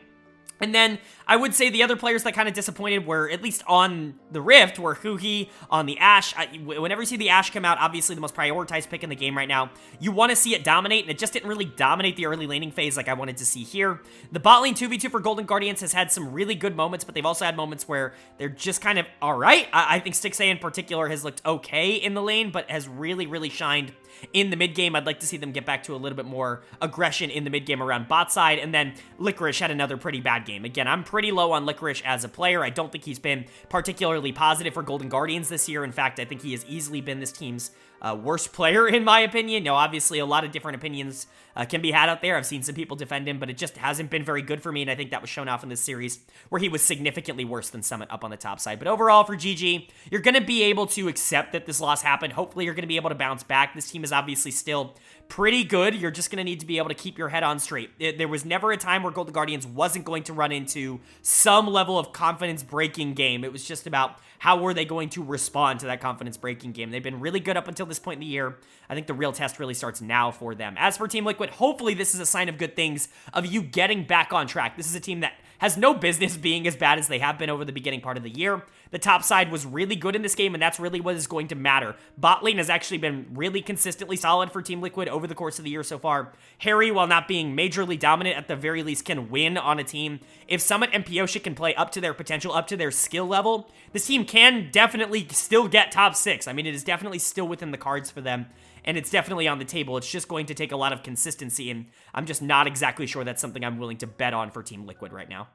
And then I would say the other players that kind of disappointed were, at least on the Rift, were Huhi on the Ashe. Whenever you see the Ashe come out, obviously the most prioritized pick in the game right now, you want to see it dominate, and it just didn't really dominate the early laning phase like I wanted to see here. The bot lane 2v2 for Golden Guardians has had some really good moments, but they've also had moments where they're just kind of alright. I think Stixay in particular has looked okay in the lane, but has really, really shined in the mid game. I'd like to see them get back to a little bit more aggression in the mid game around bot side. And then Licorice had another pretty bad game. Again, I'm pretty low on Licorice as a player. I don't think he's been particularly positive for Golden Guardians this year. In fact, I think he has easily been this team's worst player, in my opinion. You know, obviously a lot of different opinions can be had out there. I've seen some people defend him, but it just hasn't been very good for me, and I think that was shown off in this series, where he was significantly worse than Summit up on the top side. But overall, for GG, you're going to be able to accept that this loss happened. Hopefully, you're going to be able to bounce back. This team is obviously still pretty good. You're just going to need to be able to keep your head on straight. There was never a time where Golden Guardians wasn't going to run into some level of confidence-breaking game. It was just about how were they going to respond to that confidence-breaking game. They've been really good up until this this point in the year. I think the real test really starts now for them. As for Team Liquid, hopefully this is a sign of good things, of you getting back on track. This is a team that has no business being as bad as they have been over the beginning part of the year. The top side was really good in this game, and that's really what is going to matter. Bot lane has actually been really consistently solid for Team Liquid over the course of the year so far. Harry, while not being majorly dominant, at the very least can win on a team. If Summit and Pyosha can play up to their potential, up to their skill level, this team can definitely still get top 6. I mean, it is definitely still within the cards for them, and it's definitely on the table. It's just going to take a lot of consistency, and I'm just not exactly sure that's something I'm willing to bet on for Team Liquid right now.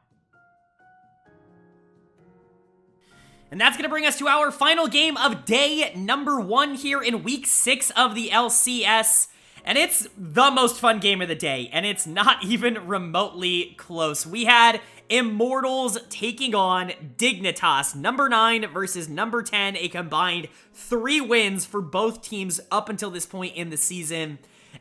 And that's going to bring us to our final game of day number 1 here in week 6 of the LCS. And it's the most fun game of the day, and it's not even remotely close. We had Immortals taking on Dignitas, number 9 versus number 10, a combined 3 wins for both teams up until this point in the season.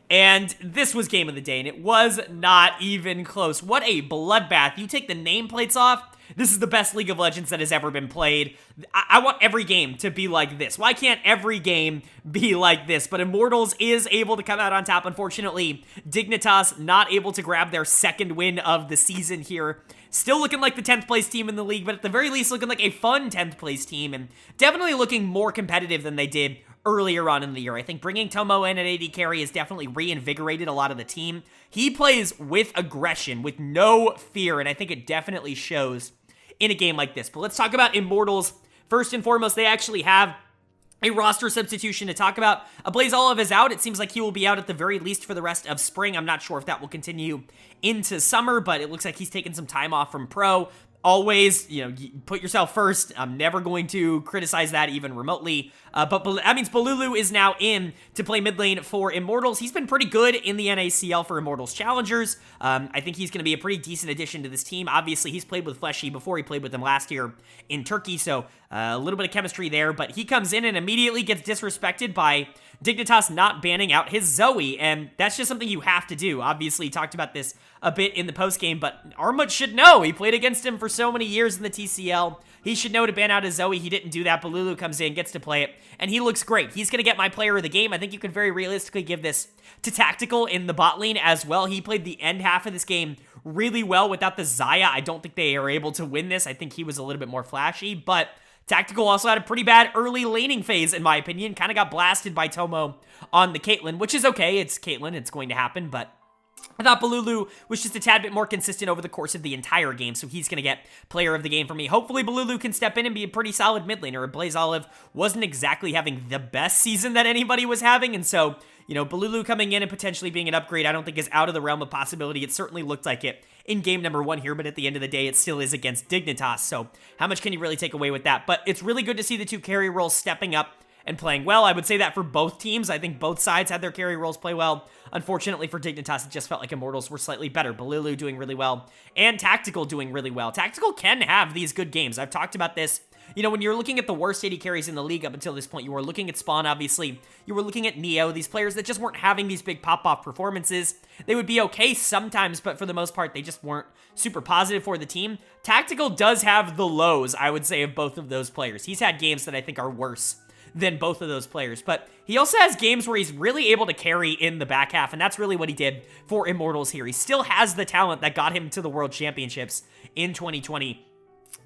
And this was game of the day, and it was not even close. What a bloodbath. You take the nameplates off, this is the best League of Legends that has ever been played. I want every game to be like this. Why can't every game be like this? But Immortals is able to come out on top. Unfortunately, Dignitas not able to grab their second win of the season here. Still looking like the 10th place team in the league, but at the very least looking like a fun 10th place team, and definitely looking more competitive than they did earlier on in the year. I think bringing Tomo in at AD carry has definitely reinvigorated a lot of the team. He plays with aggression, with no fear, and I think it definitely shows in a game like this. But let's talk about Immortals. First and foremost, they actually have a roster substitution to talk about. Blaze Olive is out. It seems like he will be out at the very least for the rest of spring. I'm not sure if that will continue into summer, but it looks like he's taken some time off from pro. Always, put yourself first. I'm never going to criticize that even remotely. But that means Balulu is now in to play mid lane for Immortals. He's been pretty good in the NACL for Immortals Challengers. I think he's going to be a pretty decent addition to this team. Obviously, he's played with Fleshy before. He played with them last year in Turkey, so a little bit of chemistry there. But he comes in and immediately gets disrespected by Dignitas not banning out his Zoe, and that's just something you have to do. Obviously, he talked about this a bit in the postgame, but Armut should know. He played against him for so many years in the TCL. He should know to ban out his Zoe. He didn't do that. Balulu comes in, gets to play it, and he looks great. He's going to get my player of the game. I think you can very realistically give this to Tactical in the bot lane as well. He played the end half of this game really well without the Xayah. I don't think they are able to win this. I think he was a little bit more flashy, but Tactical also had a pretty bad early laning phase, in my opinion. Kind of got blasted by Tomo on the Caitlyn, which is okay. It's Caitlyn. It's going to happen, but I thought Balulu was just a tad bit more consistent over the course of the entire game, so he's going to get player of the game for me. Hopefully Balulu can step in and be a pretty solid mid laner. Blaze Olive wasn't exactly having the best season that anybody was having, and so, Balulu coming in and potentially being an upgrade I don't think is out of the realm of possibility. It certainly looked like it in game number 1 here, but at the end of the day, it still is against Dignitas, so how much can you really take away with that? But it's really good to see the 2 carry roles stepping up and playing well. I would say that for both teams. I think both sides had their carry roles play well. Unfortunately for Dignitas, it just felt like Immortals were slightly better. Balulu doing really well, and Tactical doing really well. Tactical can have these good games. I've talked about this. When you're looking at the worst AD carries in the league up until this point, you were looking at Spawn, obviously. You were looking at Neo, these players that just weren't having these big pop-off performances. They would be okay sometimes, but for the most part, they just weren't super positive for the team. Tactical does have the lows, I would say, of both of those players. He's had games that I think are worse than both of those players, but he also has games where he's really able to carry in the back half, and that's really what he did for Immortals here. He still has the talent that got him to the World Championships in 2020.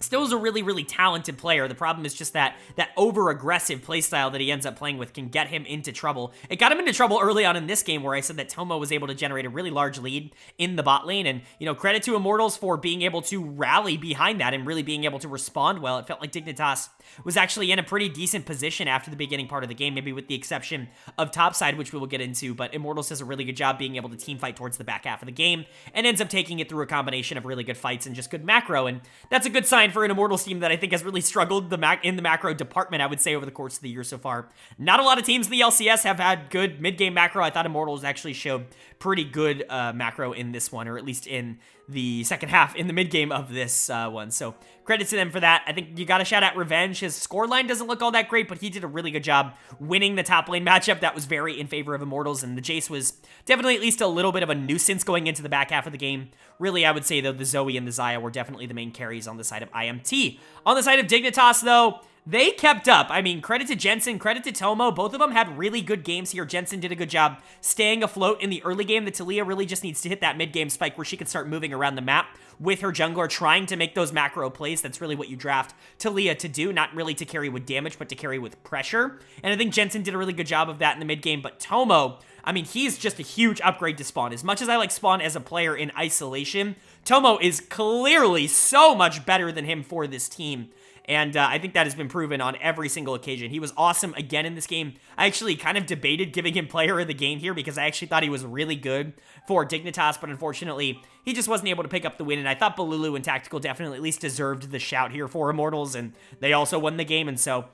Still is a really, really talented player. The problem is just that over-aggressive playstyle that he ends up playing with can get him into trouble. It got him into trouble early on in this game where I said that Tomo was able to generate a really large lead in the bot lane, and, credit to Immortals for being able to rally behind that and really being able to respond well. It felt like Dignitas was actually in a pretty decent position after the beginning part of the game, maybe with the exception of topside, which we will get into, but Immortals does a really good job being able to team fight towards the back half of the game and ends up taking it through a combination of really good fights and just good macro, and that's a good sign for an Immortals team that I think has really struggled in the macro department, I would say, over the course of the year so far. Not a lot of teams in the LCS have had good mid-game macro. I thought Immortals actually showed pretty good macro in this one, or at least in the second half in the mid-game of this one. So credit to them for that. I think you got to shout out Revenge. His scoreline doesn't look all that great, but he did a really good job winning the top lane matchup. That was very in favor of Immortals, and the Jace was definitely at least a little bit of a nuisance going into the back half of the game. Really, I would say, though, the Zoe and the Xayah were definitely the main carries on the side of IMT. On the side of Dignitas, though, they kept up. I mean, credit to Jensen, credit to Tomo. Both of them had really good games here. Jensen did a good job staying afloat in the early game. The Taliyah really just needs to hit that mid-game spike where she can start moving around the map with her jungler, trying to make those macro plays. That's really what you draft Taliyah to do, not really to carry with damage, but to carry with pressure. And I think Jensen did a really good job of that in the mid-game, but Tomo, I mean, he's just a huge upgrade to Spawn. As much as I like Spawn as a player in isolation, Tomo is clearly so much better than him for this team. And I think that has been proven on every single occasion. He was awesome again in this game. I actually kind of debated giving him player of the game here because I actually thought he was really good for Dignitas, but unfortunately, he just wasn't able to pick up the win. And I thought Balulu and Tactical definitely at least deserved the shout here for Immortals, and they also won the game, and so,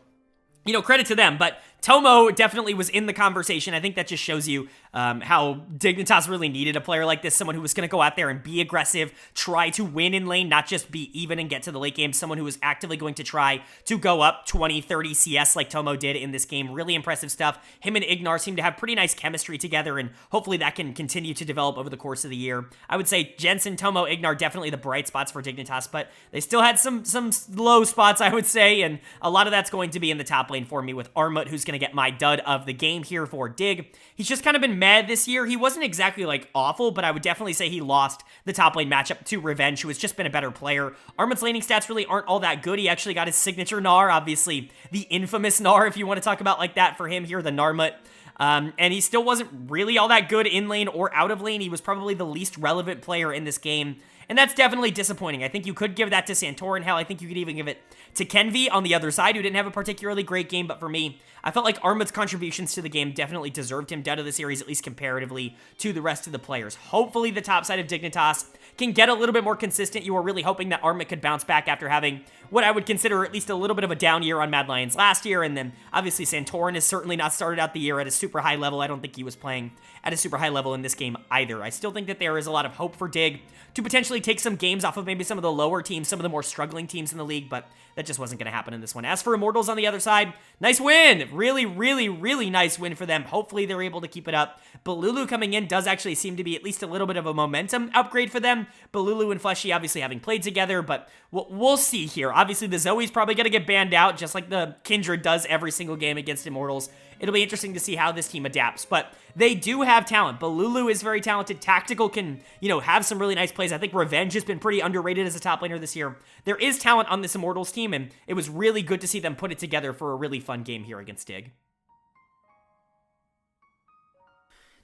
you know, credit to them. But Tomo definitely was in the conversation. I think that just shows you how Dignitas really needed a player like this, someone who was going to go out there and be aggressive, try to win in lane, not just be even and get to the late game, someone who was actively going to try to go up 20, 30 CS like Tomo did in this game. Really impressive stuff. Him and Ignar seem to have pretty nice chemistry together, and hopefully that can continue to develop over the course of the year. I would say Jensen, Tomo, Ignar, definitely the bright spots for Dignitas, but they still had some low spots, I would say, and a lot of that's going to be in the top lane for me with Armut, who's going to get my dud of the game here for Dig. He's just kind of been mad this year. He wasn't exactly like awful, but I would definitely say he lost the top lane matchup to Revenge, who has just been a better player. Armut's laning stats really aren't all that good. He actually got his signature Gnar, obviously the infamous Gnar, if you want to talk about like that for him here, the Gnarmut. And he still wasn't really all that good in lane or out of lane. He was probably the least relevant player in this game, and that's definitely disappointing. I think you could give that to Santorin. Hell, I think you could even give it to Kenvi on the other side, who didn't have a particularly great game, but for me, I felt like Armut's contributions to the game definitely deserved him dead of the series, at least comparatively to the rest of the players. Hopefully the top side of Dignitas can get a little bit more consistent. You were really hoping that Armut could bounce back after having what I would consider at least a little bit of a down year on Mad Lions last year, and then obviously Santorin has certainly not started out the year at a super high level. I don't think he was playing at a super high level in this game either. I still think that there is a lot of hope for Dig to potentially take some games off of maybe some of the lower teams, some of the more struggling teams in the league, but that just wasn't going to happen in this one. As for Immortals on the other side, nice win. Really, really, really nice win for them. Hopefully they're able to keep it up. Balulu coming in does actually seem to be at least a little bit of a momentum upgrade for them. Balulu and Fleshy obviously having played together, but we'll see here. Obviously the Zoe's probably going to get banned out, just like the Kindred does every single game against Immortals. It'll be interesting to see how this team adapts, but they do have talent. Balulu is very talented. Tactical can, have some really nice plays. I think Revenge has been pretty underrated as a top laner this year. There is talent on this Immortals team, and it was really good to see them put it together for a really fun game here against Dig.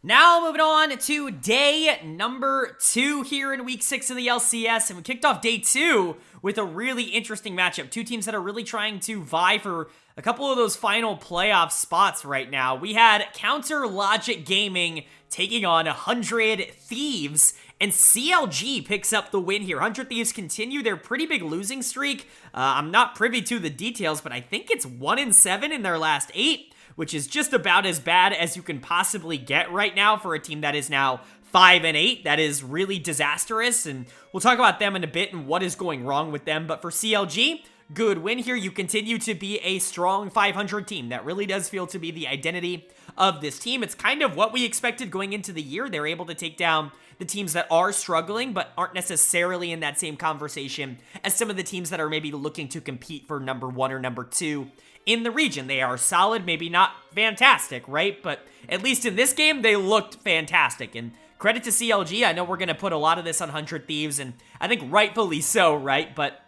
Now moving on to day number 2 here in week 6 of the LCS, and we kicked off day 2 with a really interesting matchup. Two teams that are really trying to vie for a couple of those final playoff spots right now. We had Counter Logic Gaming taking on 100 Thieves, and CLG picks up the win here. 100 Thieves continue their pretty big losing streak. I'm not privy to the details, but I think it's 1-7 in their last 8. Which is just about as bad as you can possibly get right now for a team that is now 5-8. That is really disastrous, and we'll talk about them in a bit and what is going wrong with them. But for CLG, good win here. You continue to be a strong 500 team. That really does feel to be the identity of this team. It's kind of what we expected going into the year. They're able to take down the teams that are struggling but aren't necessarily in that same conversation as some of the teams that are maybe looking to compete for number 1 or number 2 in the region. They are solid, maybe not fantastic, right? But at least in this game, they looked fantastic. And credit to CLG. I know we're going to put a lot of this on 100 Thieves, and I think rightfully so, right? But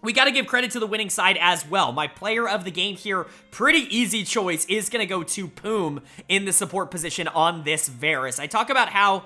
we got to give credit to the winning side as well. My player of the game here, pretty easy choice, is going to go to Poom in the support position on this Varus. I talk about how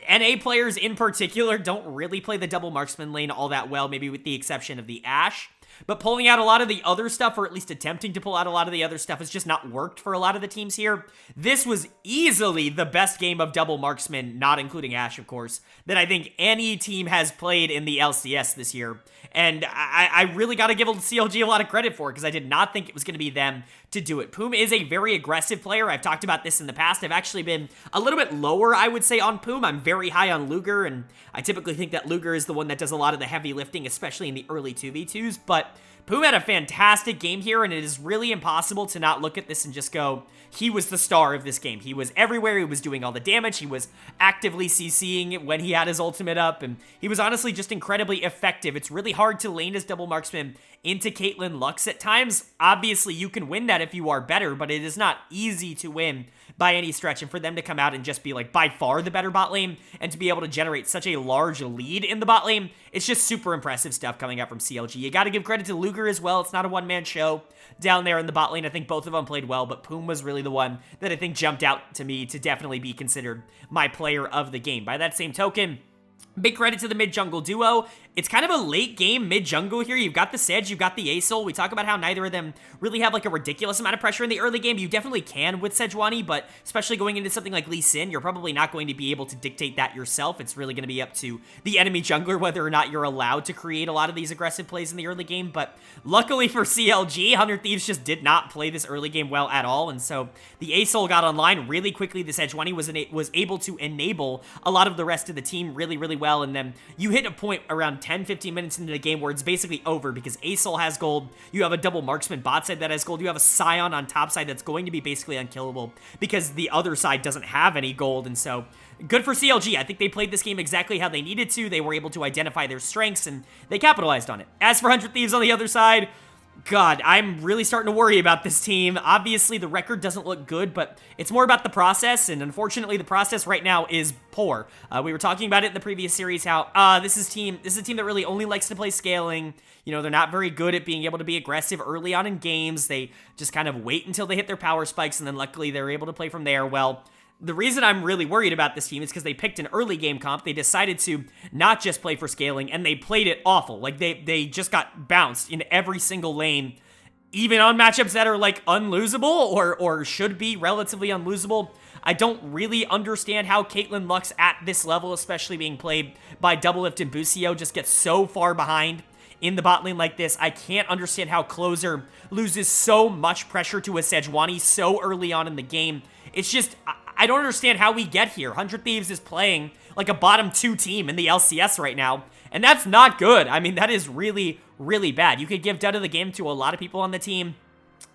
NA players in particular don't really play the double marksman lane all that well, maybe with the exception of the Ashe. But pulling out a lot of the other stuff, or at least attempting to pull out a lot of the other stuff, has just not worked for a lot of the teams here. This was easily the best game of double marksman, not including Ashe, of course, that I think any team has played in the LCS this year. And I really got to give CLG a lot of credit for it, because I did not think it was going to be them to do it. Poom is a very aggressive player. I've talked about this in the past. I've actually been a little bit lower, I would say, on Poom. I'm very high on Luger, and I typically think that Luger is the one that does a lot of the heavy lifting, especially in the early 2v2s, but Poom had a fantastic game here, and it is really impossible to not look at this and just go, he was the star of this game. He was everywhere. He was doing all the damage. He was actively CCing when he had his ultimate up, and he was honestly just incredibly effective. It's really hard to lane his double marksman into Caitlyn Lux at times. Obviously, you can win that if you are better, but it is not easy to win by any stretch, and for them to come out and just be like by far the better bot lane and to be able to generate such a large lead in the bot lane, it's just super impressive stuff coming out from CLG. You got to give credit to Luger as well. It's not a one-man show down there in the bot lane. I think both of them played well, but Poom was really the one that I think jumped out to me to definitely be considered my player of the game. By that same token, big credit to the mid-jungle duo. It's kind of a late-game mid-jungle here. You've got the Sedge, you've got the Asol. We talk about how neither of them really have, like, a ridiculous amount of pressure in the early game. You definitely can with Sejuani, but especially going into something like Lee Sin, you're probably not going to be able to dictate that yourself. It's really going to be up to the enemy jungler whether or not you're allowed to create a lot of these aggressive plays in the early game, but luckily for CLG, 100 Thieves just did not play this early game well at all, and so the Asol got online really quickly. The Sejuani was able to enable a lot of the rest of the team really, really well, and then you hit a point around 10-15 minutes into the game where it's basically over because Asol has gold, you have a double marksman bot side that has gold, you have a Scion on top side that's going to be basically unkillable because the other side doesn't have any gold, and so good for CLG. I think they played this game exactly how they needed to. They were able to identify their strengths, and they capitalized on it. As for 100 Thieves on the other side, God, I'm really starting to worry about this team. Obviously, the record doesn't look good, but it's more about the process, and unfortunately, the process right now is poor. We were talking about it in the previous series, how this is a team that really only likes to play scaling. You know, they're not very good at being able to be aggressive early on in games. They just kind of wait until they hit their power spikes, and then luckily they're able to play from there. Well, the reason I'm really worried about this team is because they picked an early game comp. They decided to not just play for scaling, and they played it awful. Like, they just got bounced in every single lane, even on matchups that are, like, unlosable or should be relatively unlosable. I don't really understand how Caitlyn Lux at this level, especially being played by Doublelift and Busio, just gets so far behind in the bot lane like this. I can't understand how Closer loses so much pressure to a Sejuani so early on in the game. It's just, I don't understand how we get here. 100 Thieves is playing like a bottom 2 team in the LCS right now, and that's not good. I mean, that is really, really bad. You could give dud of the game to a lot of people on the team.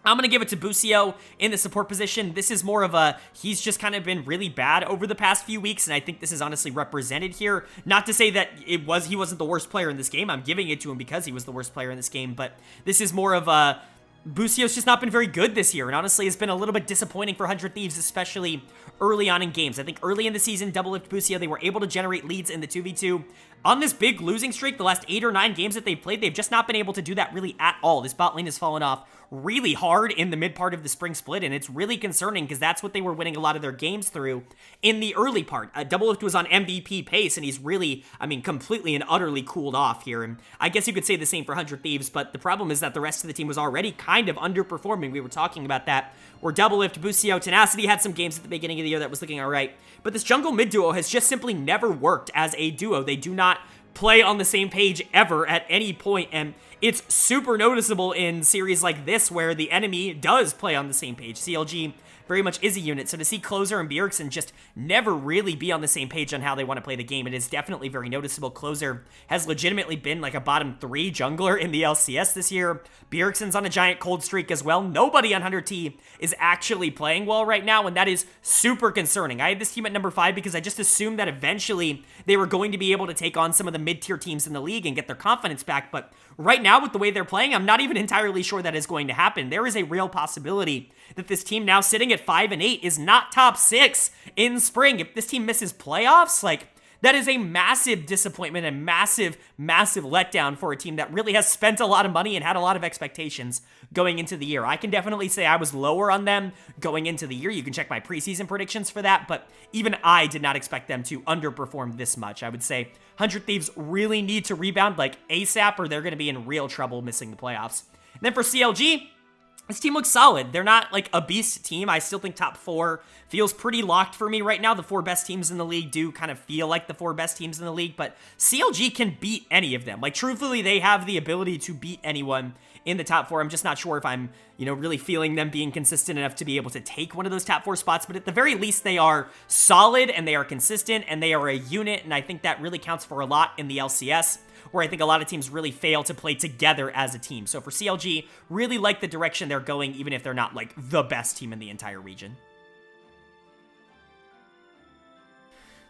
I'm going to give it to Busio in the support position. This is more of a, he's just kind of been really bad over the past few weeks, and I think this is honestly represented here. Not to say that he wasn't the worst player in this game. I'm giving it to him because he was the worst player in this game, but this is more of a, Busio's just not been very good this year, and honestly, it's been a little bit disappointing for 100 Thieves, especially early on in games. I think early in the season, Doublelift Busio, they were able to generate leads in the 2v2. On this big losing streak, the last 8 or 9 games that they've played, they've just not been able to do that really at all. This bot lane has fallen off really hard in the mid part of the spring split, and it's really concerning because that's what they were winning a lot of their games through in the early part. Doublelift was on MVP pace, and he's really, I mean, completely and utterly cooled off here, and I guess you could say the same for 100 Thieves, but the problem is that the rest of the team was already kind of underperforming. We were talking about that, where Doublelift, Busio, Tenacity had some games at the beginning of the year that was looking alright, but this jungle mid duo has just simply never worked as a duo. They do not play on the same page ever at any point, and it's super noticeable in series like this where the enemy does play on the same page. CLG very much is a unit, so to see Closer and Bjergsen just never really be on the same page on how they want to play the game, it is definitely very noticeable. Closer has legitimately been like a bottom 3 jungler in the LCS this year. Bjergsen's on a giant cold streak as well. Nobody on 100T is actually playing well right now, and that is super concerning. I had this team at number 5 because I just assumed that eventually they were going to be able to take on some of the mid-tier teams in the league and get their confidence back, but right now, with the way they're playing, I'm not even entirely sure that is going to happen. There is a real possibility that this team now sitting at 5 and 8 is not top 6 in spring. If this team misses playoffs, like, that is a massive disappointment and massive, massive letdown for a team that really has spent a lot of money and had a lot of expectations going into the year. I can definitely say I was lower on them going into the year. You can check my preseason predictions for that, but even I did not expect them to underperform this much. I would say 100 Thieves really need to rebound like ASAP or they're going to be in real trouble missing the playoffs. And then for CLG, this team looks solid. They're not like a beast team. I still think top 4 feels pretty locked for me right now. The 4 best teams in the league do kind of feel like the 4 best teams in the league, but CLG can beat any of them. Like, truthfully, they have the ability to beat anyone in the top 4. I'm just not sure if I'm, really feeling them being consistent enough to be able to take one of those top 4 spots, but at the very least, they are solid, and they are consistent, and they are a unit, and I think that really counts for a lot in the LCS. where I think a lot of teams really fail to play together as a team. So for CLG, really like the direction they're going, even if they're not like the best team in the entire region.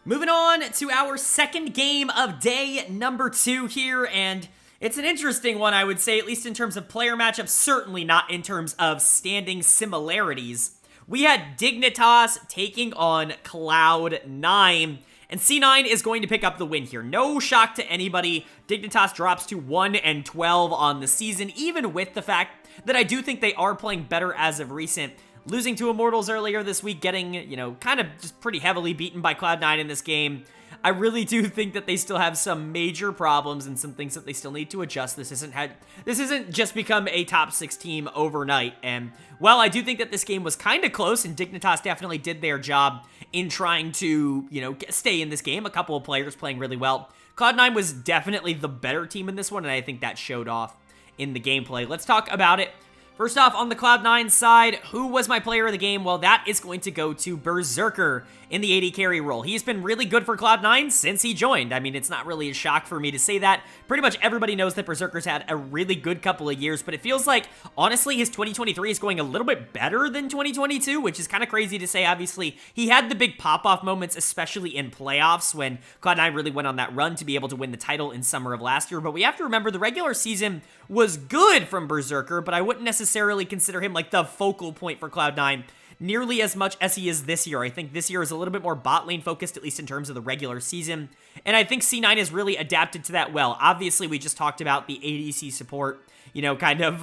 Moving on to our second game of day number 2 here, and it's an interesting one, I would say, at least in terms of player matchups, certainly not in terms of standing similarities. We had Dignitas taking on Cloud9, and C9 is going to pick up the win here. No shock to anybody. Dignitas drops to 1-12 on the season, even with the fact that I do think they are playing better as of recent. Losing to Immortals earlier this week, getting, you know, kind of just pretty heavily beaten by Cloud9 in this game. I really do think that they still have some major problems and some things that they still need to adjust. This isn't just become a top 6 team overnight. And while I do think that this game was kind of close, and Dignitas definitely did their job in trying to, you know, stay in this game, a couple of players playing really well, Cloud9 was definitely the better team in this one, and I think that showed off in the gameplay. Let's talk about it. First off, on the Cloud9 side, who was my player of the game? Well, that is going to go to Berserker in the AD carry role. He's been really good for Cloud9 since he joined. I mean, it's not really a shock for me to say that. Pretty much everybody knows that Berserker's had a really good couple of years, but it feels like, honestly, his 2023 is going a little bit better than 2022, which is kind of crazy to say. Obviously, he had the big pop-off moments, especially in playoffs, when Cloud9 really went on that run to be able to win the title in summer of last year. But we have to remember the regular season was good from Berserker, but I wouldn't necessarily consider him like the focal point for Cloud9 nearly as much as he is this year. I think this year is a little bit more bot lane focused, at least in terms of the regular season, and I think C9 has really adapted to that well. Obviously, we just talked about the ADC support, you know, kind of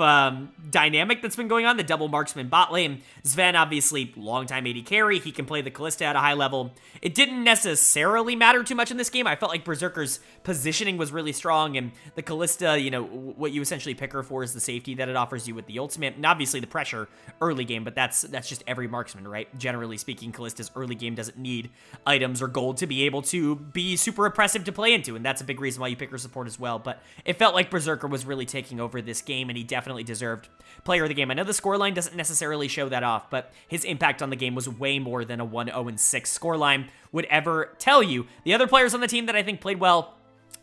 dynamic that's been going on, the double marksman bot lane. Sven, obviously, longtime AD carry. He can play the Kalista at a high level. It didn't necessarily matter too much in this game. I felt like Berserker's positioning was really strong, and the Kalista, you know, what you essentially pick her for is the safety that it offers you with the ultimate, and obviously the pressure early game, but that's just every marksman, right? Generally speaking, Kalista's early game doesn't need items or gold to be able to be super oppressive to play into, and that's a big reason why you pick her support as well. But it felt like Berserker was really taking over this game, and he definitely deserved player of the game. I know the scoreline doesn't necessarily show that off, but his impact on the game was way more than a 1-0-6 scoreline would ever tell you. The other players on the team that I think played well,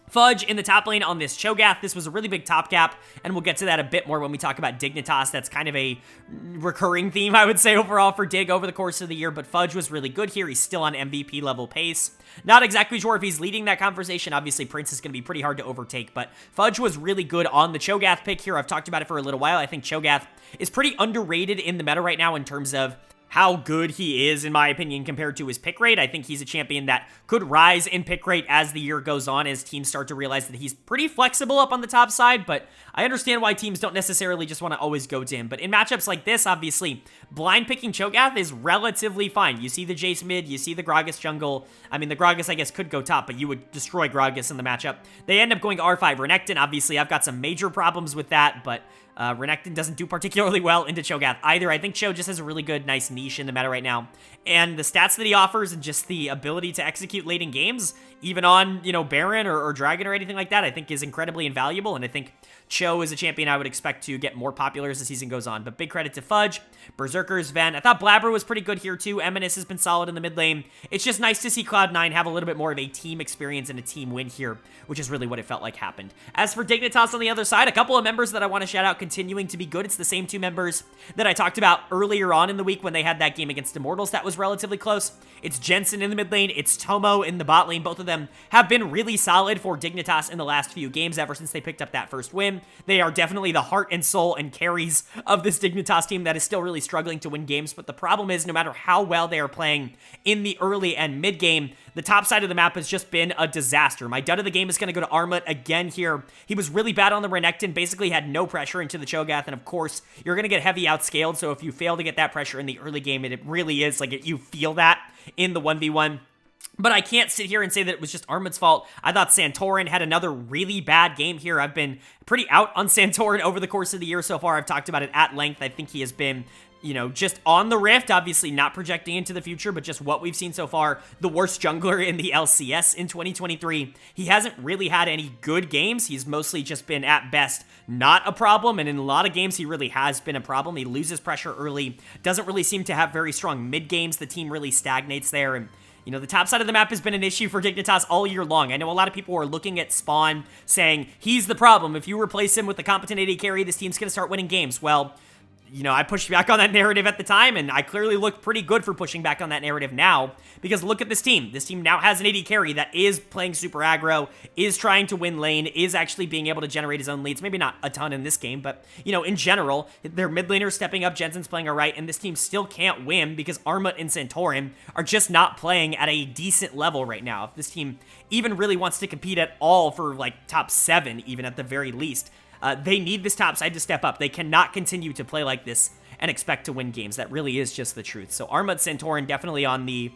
Fudge in the top lane on this Cho'Gath. This was a really big top gap, and we'll get to that a bit more when we talk about Dignitas. That's kind of a recurring theme, I would say, overall for Dig over the course of the year, but Fudge was really good here. He's still on MVP level pace. Not exactly sure if he's leading that conversation. Obviously, Prince is going to be pretty hard to overtake, but Fudge was really good on the Cho'Gath pick here. I've talked about it for a little while. I think Cho'Gath is pretty underrated in the meta right now in terms of how good he is, in my opinion, compared to his pick rate. I think he's a champion that could rise in pick rate as the year goes on, as teams start to realize that he's pretty flexible up on the top side, but I understand why teams don't necessarily just want to always go to him. But in matchups like this, obviously, blind picking Cho'Gath is relatively fine. You see the Jace mid, you see the Gragas jungle. I mean, the Gragas, I guess, could go top, but you would destroy Gragas in the matchup. They end up going R5 Renekton. Obviously, I've got some major problems with that, but Renekton doesn't do particularly well into Cho'Gath either. I think Cho just has a really good, nice niche in the meta right now. And the stats that he offers and just the ability to execute late in games, even on, you know, Baron or Dragon or anything like that, I think is incredibly invaluable. And I think Cho is a champion I would expect to get more popular as the season goes on. But big credit to Fudge, Berserker, Sven. I thought Blabber was pretty good here too. Eminus has been solid in the mid lane. It's just nice to see Cloud9 have a little bit more of a team experience and a team win here, which is really what it felt like happened. As for Dignitas on the other side, a couple of members that I want to shout out continuing to be good. It's the same two members that I talked about earlier on in the week when they had that game against Immortals that was relatively close. It's Jensen in the mid lane, it's Tomo in the bot lane. Both of them have been really solid for Dignitas in the last few games ever since they picked up that first win. They are definitely the heart and soul and carries of this Dignitas team that is still really struggling to win games, but the problem is no matter how well they are playing in the early and mid game, the top side of the map has just been a disaster. My dud of the game is going to go to Armut again here. He was really bad on the Renekton, basically had no pressure into the Cho'Gath, and of course, you're going to get heavy outscaled, so if you fail to get that pressure in the early game, it really is like you feel that in the 1v1. But I can't sit here and say that it was just Armut's fault. I thought Santorin had another really bad game here. I've been pretty out on Santorin over the course of the year so far. I've talked about it at length. I think he has been, you know, just on the Rift, obviously not projecting into the future, but just what we've seen so far, the worst jungler in the LCS in 2023. He hasn't really had any good games. He's mostly just been, at best, not a problem, and in a lot of games, he really has been a problem. He loses pressure early, doesn't really seem to have very strong mid games. The team really stagnates there, and You know, the top side of the map has been an issue for Dignitas all year long. I know a lot of people are looking at Spawn saying, he's the problem. If you replace him with a competent AD carry, this team's going to start winning games. Well, you know, I pushed back on that narrative at the time, and I clearly look pretty good for pushing back on that narrative now, because look at this team. This team now has an AD carry that is playing super aggro, is trying to win lane, is actually being able to generate his own leads. Maybe not a ton in this game, but, you know, in general, their mid laners stepping up, Jensen's playing alright, and this team still can't win because Armut and Santorin are just not playing at a decent level right now. If this team even really wants to compete at all for, like, top 7, even at the very least, they need this top side to step up. They cannot continue to play like this and expect to win games. That really is just the truth. So Armut, Santorin definitely on the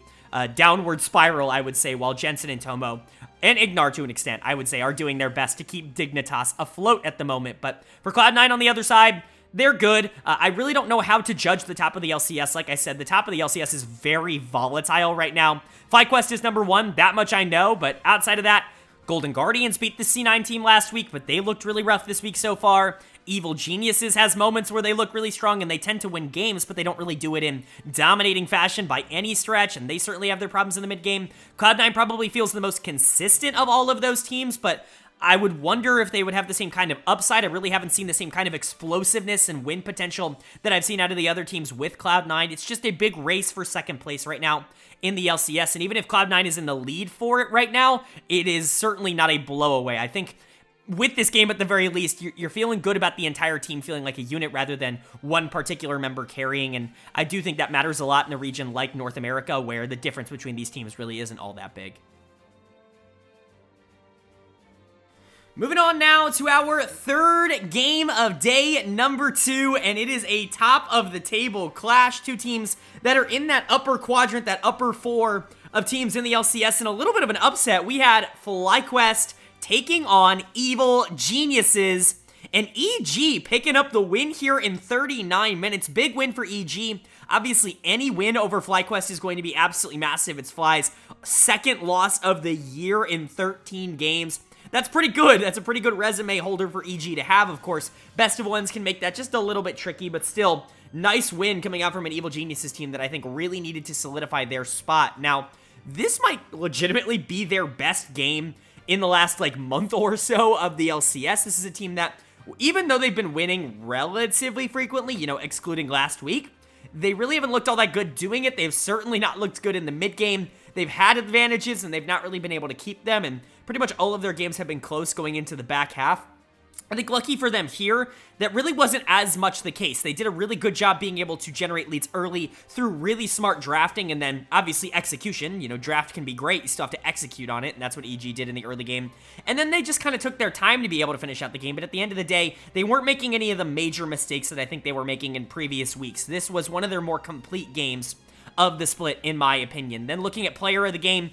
downward spiral, I would say, while Jensen and Tomo, and Ignar to an extent, I would say, are doing their best to keep Dignitas afloat at the moment. But for Cloud9 on the other side, they're good. I really don't know how to judge the top of the LCS. Like I said, the top of the LCS is very volatile right now. FlyQuest is number 1, that much I know, but outside of that, Golden Guardians beat the C9 team last week, but they looked really rough this week so far. Evil Geniuses has moments where they look really strong, and they tend to win games, but they don't really do it in dominating fashion by any stretch, and they certainly have their problems in the mid game. Cloud9 probably feels the most consistent of all of those teams, but I would wonder if they would have the same kind of upside. I really haven't seen the same kind of explosiveness and win potential that I've seen out of the other teams with Cloud9. It's just a big race for second place right now in the LCS, and even if Cloud9 is in the lead for it right now, it is certainly not a blowaway. I think with this game, at the very least, you're feeling good about the entire team feeling like a unit rather than one particular member carrying, and I do think that matters a lot in a region like North America, where the difference between these teams really isn't all that big. Moving on now to our third game of day number 2, and it is a top-of-the-table clash. Two teams that are in that upper quadrant, that upper 4 of teams in the LCS, and a little bit of an upset. We had FlyQuest taking on Evil Geniuses, and EG picking up the win here in 39 minutes. Big win for EG. Obviously, any win over FlyQuest is going to be absolutely massive. It's Fly's second loss of the year in 13 games. That's pretty good. That's a pretty good resume holder for EG to have, of course. Best of ones can make that just a little bit tricky, but still, nice win coming out from an Evil Geniuses team that I think really needed to solidify their spot. Now, this might legitimately be their best game in the last, like, month or so of the LCS. This is a team that, even though they've been winning relatively frequently, you know, excluding last week, they really haven't looked all that good doing it. They've certainly not looked good in the mid game. They've had advantages, and they've not really been able to keep them, and pretty much all of their games have been close going into the back half. I think lucky for them here, that really wasn't as much the case. They did a really good job being able to generate leads early through really smart drafting, and then obviously execution. You know, draft can be great, you still have to execute on it, and that's what EG did in the early game. And then they just kind of took their time to be able to finish out the game, but at the end of the day, they weren't making any of the major mistakes that I think they were making in previous weeks. This was one of their more complete games of the split, in my opinion. Then looking at player of the game,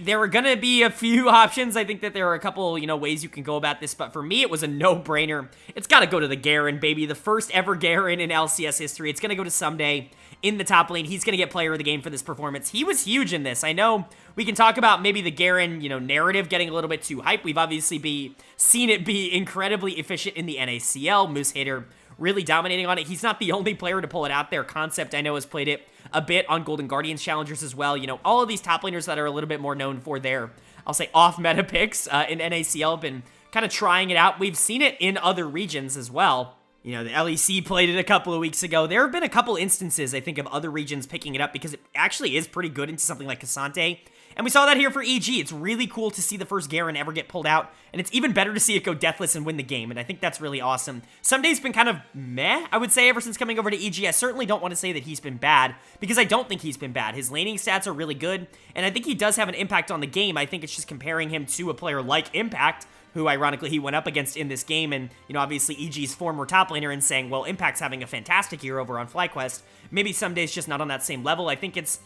there are going to be a few options. I think that there are a couple, you know, ways you can go about this, but for me, it was a no-brainer. It's got to go to the Garen, baby. The first ever Garen in LCS history. It's going to go to Someday in the top lane. He's going to get player of the game for this performance. He was huge in this. I know we can talk about maybe the Garen, you know, narrative getting a little bit too hype. We've obviously seen it be incredibly efficient in the NACL. Moose Hater really dominating on it. He's not the only player to pull it out there. Concept, I know, has played it a bit on Golden Guardians challengers as well. You know, all of these top laners that are a little bit more known for their, I'll say, off-meta picks in NACL have been kind of trying it out. We've seen it in other regions as well. You know, the LEC played it a couple of weeks ago. There have been a couple instances, I think, of other regions picking it up because it actually is pretty good into something like Cassante. And we saw that here for EG. It's really cool to see the first Garen ever get pulled out, and it's even better to see it go deathless and win the game, and I think that's really awesome. Someday's been kind of meh, I would say, ever since coming over to EG. I certainly don't want to say that he's been bad, because I don't think he's been bad. His laning stats are really good, and I think he does have an impact on the game. I think it's just comparing him to a player like Impact, who ironically he went up against in this game, and, you know, obviously EG's former top laner, and saying, well, Impact's having a fantastic year over on FlyQuest. Maybe Someday's just not on that same level. I think it's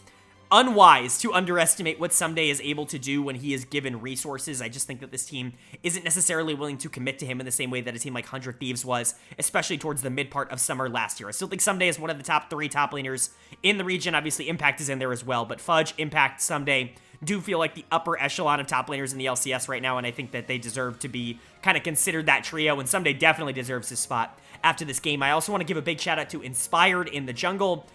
unwise to underestimate what Someday is able to do when he is given resources. I just think that this team isn't necessarily willing to commit to him in the same way that a team like 100 Thieves was, especially towards the mid part of summer last year. I still think Someday is one of the top 3 top laners in the region. Obviously, Impact is in there as well, but Fudge, Impact, Someday do feel like the upper echelon of top laners in the LCS right now, and I think that they deserve to be kind of considered that trio, and Someday definitely deserves his spot after this game. I also want to give a big shout out to Inspired in the jungle.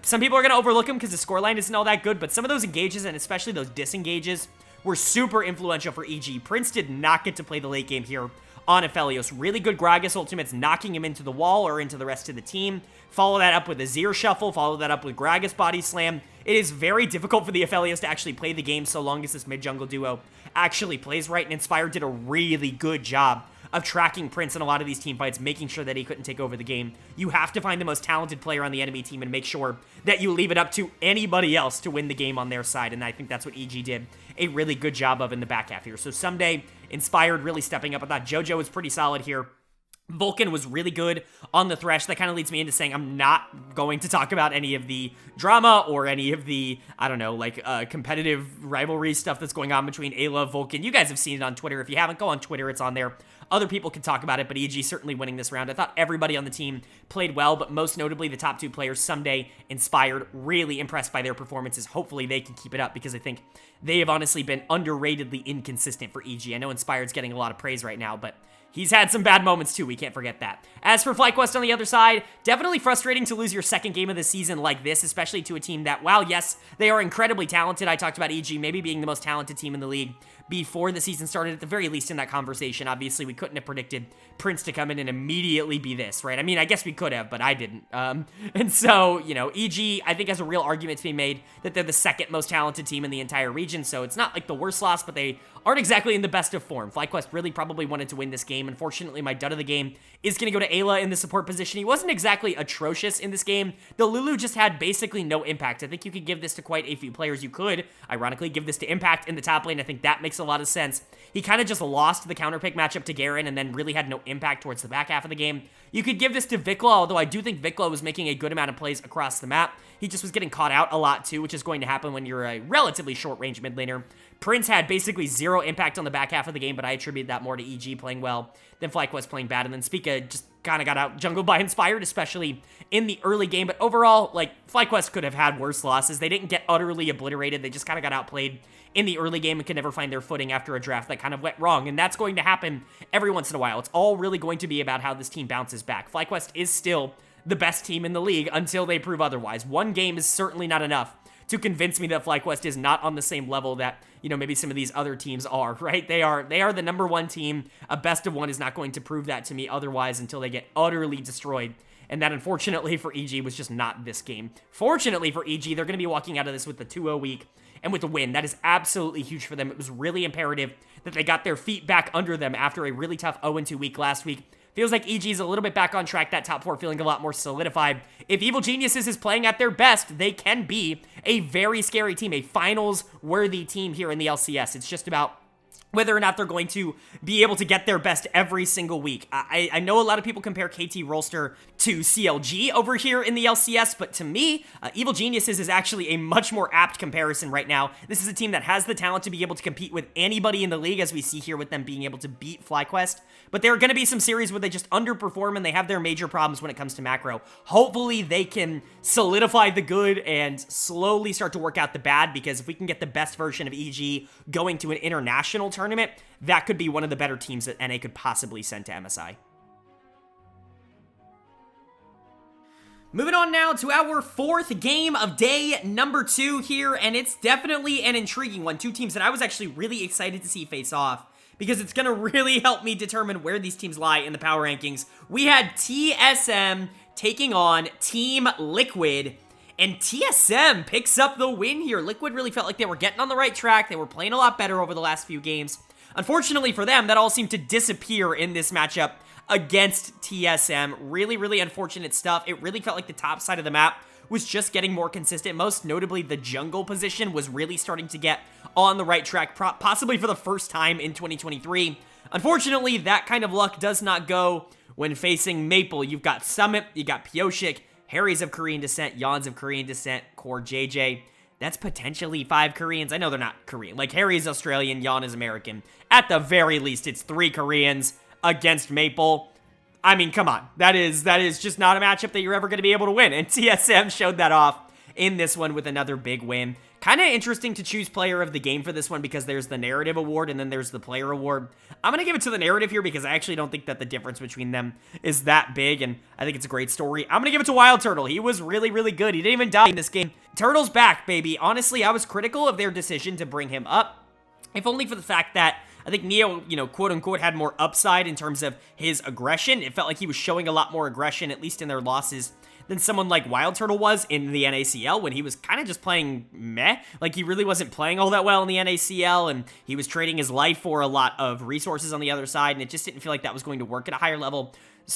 some people are going to overlook him because the scoreline isn't all that good, but some of those engages, and especially those disengages, were super influential for EG. Prince did not get to play the late game here on Aphelios. Really good Gragas ultimates, knocking him into the wall or into the rest of the team. Follow that up with a Zir shuffle, follow that up with Gragas body slam. It is very difficult for the Aphelios to actually play the game so long as this mid-jungle duo actually plays right, and Inspire did a really good job of tracking Prince in a lot of these team fights, making sure that he couldn't take over the game. You have to find the most talented player on the enemy team and make sure that you leave it up to anybody else to win the game on their side, and I think that's what EG did a really good job of in the back half here. So someday, Inspired really stepping up. I thought JoJo was pretty solid here. Vulcan was really good on the Thresh. That kind of leads me into saying I'm not going to talk about any of the drama or any of the, I don't know, like competitive rivalry stuff that's going on between Ayla, Vulcan. You guys have seen it on Twitter. If you haven't, go on Twitter. It's on there. Other people can talk about it, but EG certainly winning this round. I thought everybody on the team played well, but most notably the top two players, Someday, Inspired, really impressed by their performances. Hopefully they can keep it up because I think they have honestly been underratedly inconsistent for EG. I know Inspired's getting a lot of praise right now, but he's had some bad moments too, we can't forget that. As for FlyQuest on the other side, definitely frustrating to lose your second game of the season like this, especially to a team that, while yes, they are incredibly talented. I talked about EG maybe being the most talented team in the league before the season started, at the very least in that conversation. Obviously, we couldn't have predicted Prince to come in and immediately be this, right? I mean, I guess we could have, but I didn't. And so, you know, EG, I think, has a real argument to be made that they're the second most talented team in the entire region, so it's not like the worst loss, but they aren't exactly in the best of form. FlyQuest really probably wanted to win this game. Unfortunately, my dud of the game is going to go to Ayla in the support position. He wasn't exactly atrocious in this game. The Lulu just had basically no impact. I think you could give this to quite a few players. You could, ironically, give this to Impact in the top lane. I think that makes a lot of sense. He kind of just lost the counterpick matchup to Garen and then really had no impact towards the back half of the game. You could give this to Vikla, although I do think Vikla was making a good amount of plays across the map. He just was getting caught out a lot too, which is going to happen when you're a relatively short-range mid laner. Prince had basically zero impact on the back half of the game, but I attribute that more to EG playing well than FlyQuest playing bad. And then Spica just kind of got out jungled by Inspired, especially in the early game. But overall, like, FlyQuest could have had worse losses. They didn't get utterly obliterated. They just kind of got outplayed in the early game and could never find their footing after a draft that kind of went wrong. And that's going to happen every once in a while. It's all really going to be about how this team bounces back. FlyQuest is still the best team in the league until they prove otherwise. One game is certainly not enough to convince me that FlyQuest is not on the same level that, you know, maybe some of these other teams are, right? They are the number one team. A best of one is not going to prove that to me otherwise until they get utterly destroyed. And that, unfortunately, for EG was just not this game. Fortunately for EG, they're going to be walking out of this with the 2-0 week and with a win. That is absolutely huge for them. It was really imperative that they got their feet back under them after a really tough 0-2 week last week. Feels like EG's a little bit back on track, that top four feeling a lot more solidified. If Evil Geniuses is playing at their best, they can be a very scary team, a finals-worthy team here in the LCS. It's just about whether or not they're going to be able to get their best every single week. I know a lot of people compare KT Rolster to CLG over here in the LCS, but to me, Evil Geniuses is actually a much more apt comparison right now. This is a team that has the talent to be able to compete with anybody in the league, as we see here with them being able to beat FlyQuest. But there are going to be some series where they just underperform and they have their major problems when it comes to macro. Hopefully they can solidify the good and slowly start to work out the bad, because if we can get the best version of EG going to an international tournament, that could be one of the better teams that NA could possibly send to MSI. Moving on now to our fourth game of day number 2 here, and it's definitely an intriguing one. Two teams that I was actually really excited to see face off, because it's going to really help me determine where these teams lie in the power rankings. We had TSM taking on Team Liquid, and TSM picks up the win here. Liquid really felt like they were getting on the right track. They were playing a lot better over the last few games. Unfortunately for them, that all seemed to disappear in this matchup against TSM. Really, really unfortunate stuff. It really felt like the top side of the map was just getting more consistent. Most notably, the jungle position was really starting to get on the right track, possibly for the first time in 2023. Unfortunately, that kind of luck does not go when facing Maple. You've got Summit, you got Pioshik, Harry's of Korean descent, Jan's of Korean descent, Core JJ. That's potentially 5 Koreans. I know they're not Korean. Like, Harry's Australian, Jan is American. At the very least, it's 3 Koreans against Maple. I mean, come on. That is just not a matchup that you're ever going to be able to win. And TSM showed that off in this one with another big win. Kind of interesting to choose player of the game for this one because there's the narrative award and then there's the player award. I'm going to give it to the narrative here because I actually don't think that the difference between them is that big, and I think it's a great story. I'm going to give it to Wild Turtle. He was really, really good. He didn't even die in this game. Turtle's back, baby. Honestly, I was critical of their decision to bring him up, if only for the fact that I think Neo, you know, quote-unquote, had more upside in terms of his aggression. It felt like he was showing a lot more aggression, at least in their losses, than someone like Wild Turtle was in the NACL when he was kind of just playing meh. Like, he really wasn't playing all that well in the NACL, and he was trading his life for a lot of resources on the other side, and it just didn't feel like that was going to work at a higher level.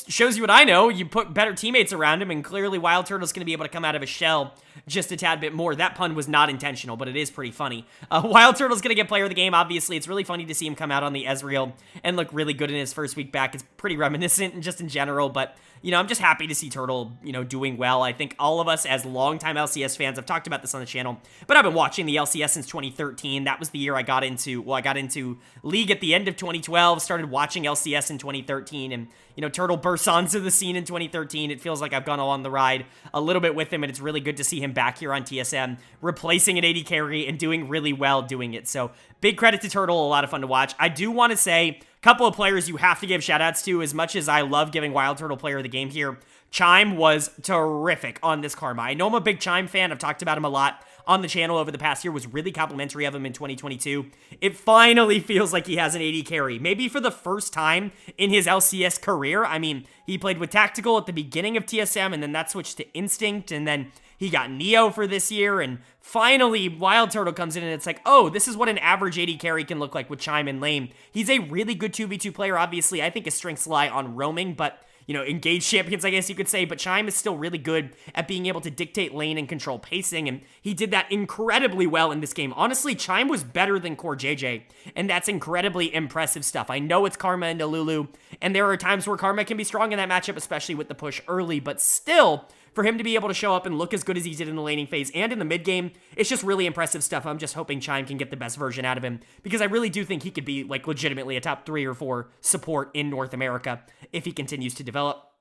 Shows you what I know. You put better teammates around him, and clearly Wild Turtle's going to be able to come out of his shell just a tad bit more. That pun was not intentional, but it is pretty funny. Wild Turtle's going to get player of the game, obviously. It's really funny to see him come out on the Ezreal and look really good in his first week back. It's pretty reminiscent just in general, but, you know, I'm just happy to see Turtle, you know, doing well. I think all of us as longtime LCS fans, I've talked about this on the channel, but I've been watching the LCS since 2013. That was the year I got into League at the end of 2012, started watching LCS in 2013, and, you know, Turtle bursts onto the scene in 2013. It feels like I've gone along the ride a little bit with him, and it's really good to see him back here on TSM, replacing an AD carry and doing really well doing it. So big credit to Turtle, a lot of fun to watch. I do want to say a couple of players you have to give shoutouts to. As much as I love giving Wild Turtle player of the game here, Chime was terrific on this Karma. I know I'm a big Chime fan. I've talked about him a lot on the channel over the past year, was really complimentary of him in 2022. It finally feels like he has an AD carry, maybe for the first time in his LCS career. I mean, he played with Tactical at the beginning of TSM, and then that switched to Instinct, and then he got Neo for this year, and finally Wild Turtle comes in, and it's like, oh, this is what an average AD carry can look like with Chime and Lane. He's a really good 2v2 player, obviously. I think his strengths lie on roaming, but, you know, engaged champions, I guess you could say, but Chime is still really good at being able to dictate lane and control pacing, and he did that incredibly well in this game. Honestly, Chime was better than Core JJ, and that's incredibly impressive stuff. I know it's Karma and Lulu, and there are times where Karma can be strong in that matchup, especially with the push early, but still, for him to be able to show up and look as good as he did in the laning phase and in the mid game, it's just really impressive stuff. I'm just hoping Chime can get the best version out of him, because I really do think he could be, like, legitimately a top 3 or 4 support in North America if he continues to develop.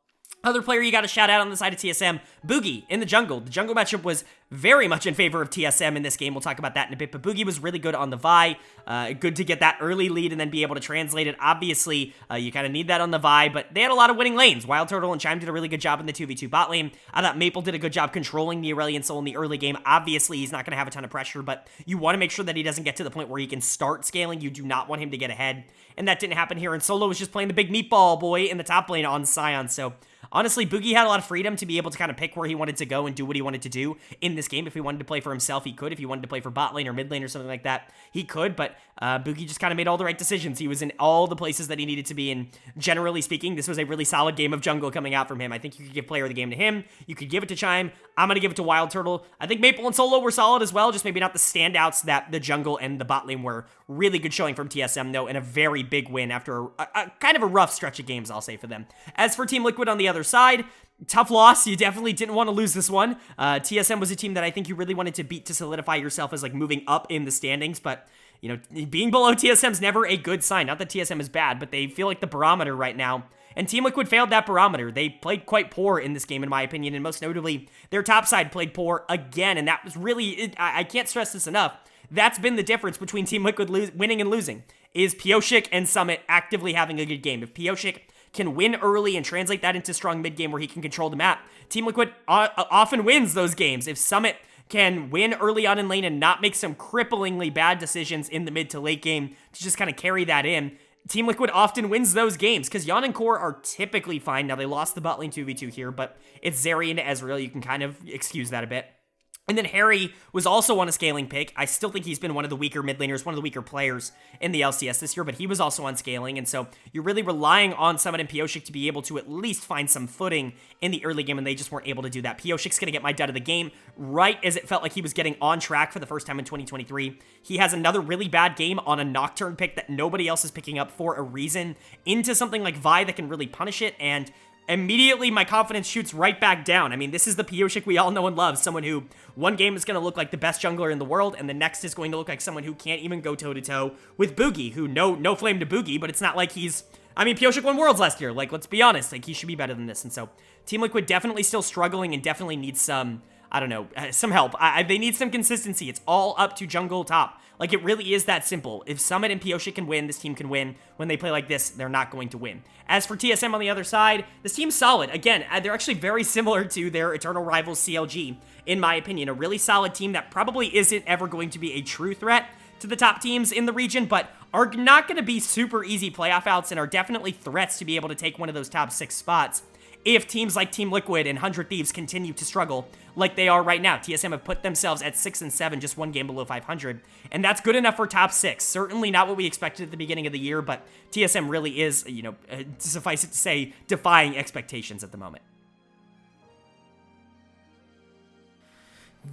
Other player you got to shout out on the side of TSM, Boogie in the jungle. The jungle matchup was very much in favor of TSM in this game. We'll talk about that in a bit, but Boogie was really good on the Vi. Good to get that early lead and then be able to translate it. Obviously, you kind of need that on the Vi, but they had a lot of winning lanes. Wild Turtle and Chime did a really good job in the 2v2 bot lane. I thought Maple did a good job controlling the Aurelion Soul in the early game. Obviously, he's not going to have a ton of pressure, but you want to make sure that he doesn't get to the point where he can start scaling. You do not want him to get ahead, and that didn't happen here. And Solo was just playing the big meatball boy in the top lane on Sion, so honestly, Boogie had a lot of freedom to be able to kind of pick where he wanted to go and do what he wanted to do in this game. If he wanted to play for himself, he could. If he wanted to play for bot lane or mid lane or something like that, he could. But Boogie just kind of made all the right decisions. He was in all the places that he needed to be. And generally speaking, this was a really solid game of jungle coming out from him. I think you could give player of the game to him. You could give it to Chime. I'm going to give it to Wild Turtle. I think Maple and Solo were solid as well, just maybe not the standouts that the jungle and the bot lane were. Really good showing from TSM, though, and a very big win after a kind of a rough stretch of games, I'll say, for them. As for Team Liquid on the other side, tough loss. You definitely didn't want to lose this one. TSM was a team that I think you really wanted to beat to solidify yourself as, like, moving up in the standings, but, you know, being below TSM is never a good sign. Not that TSM is bad, but they feel like the barometer right now. And Team Liquid failed that barometer. They played quite poor in this game, in my opinion, and most notably, their top side played poor again, and that was really, I can't stress this enough. That's been the difference between Team Liquid winning and losing, is Pioshik and Summit actively having a good game. If Pioshik can win early and translate that into strong mid game where he can control the map, Team Liquid often wins those games. If Summit can win early on in lane and not make some cripplingly bad decisions in the mid to late game to just kind of carry that in, Team Liquid often wins those games, because Yeon and Core are typically fine. Now, they lost the bot lane 2v2 here, but it's Zeri into Ezreal. You can kind of excuse that a bit. And then Harry was also on a scaling pick. I still think he's been one of the weaker mid laners, one of the weaker players in the LCS this year, but he was also on scaling, and so you're really relying on Summit and Pioshik to be able to at least find some footing in the early game, and they just weren't able to do that. Pioshik's going to get my dud of the game right as it felt like he was getting on track for the first time in 2023. He has another really bad game on a Nocturne pick that nobody else is picking up for a reason into something like Vi that can really punish it, and immediately my confidence shoots right back down. I mean, this is the Pioshik we all know and love. Someone who one game is going to look like the best jungler in the world, and the next is going to look like someone who can't even go toe-to-toe with Boogie, who no flame to Boogie, but it's not like he's... I mean, Pioshik won Worlds last year. Like, let's be honest. Like, he should be better than this. And so Team Liquid definitely still struggling and definitely needs some... I don't know, some help. They need some consistency. It's all up to jungle top. Like, it really is that simple. If Summit and Pyosha can win, this team can win. When they play like this, they're not going to win. As for TSM on the other side, this team's solid. Again, they're actually very similar to their eternal rivals CLG, in my opinion. A really solid team that probably isn't ever going to be a true threat to the top teams in the region, but are not going to be super easy playoff outs and are definitely threats to be able to take one of those top 6 spots if teams like Team Liquid and 100 Thieves continue to struggle like they are right now. TSM have put themselves at 6 and 7, just one game below 500, and that's good enough for top 6. Certainly not what we expected at the beginning of the year, but TSM really is, you know, suffice it to say, defying expectations at the moment.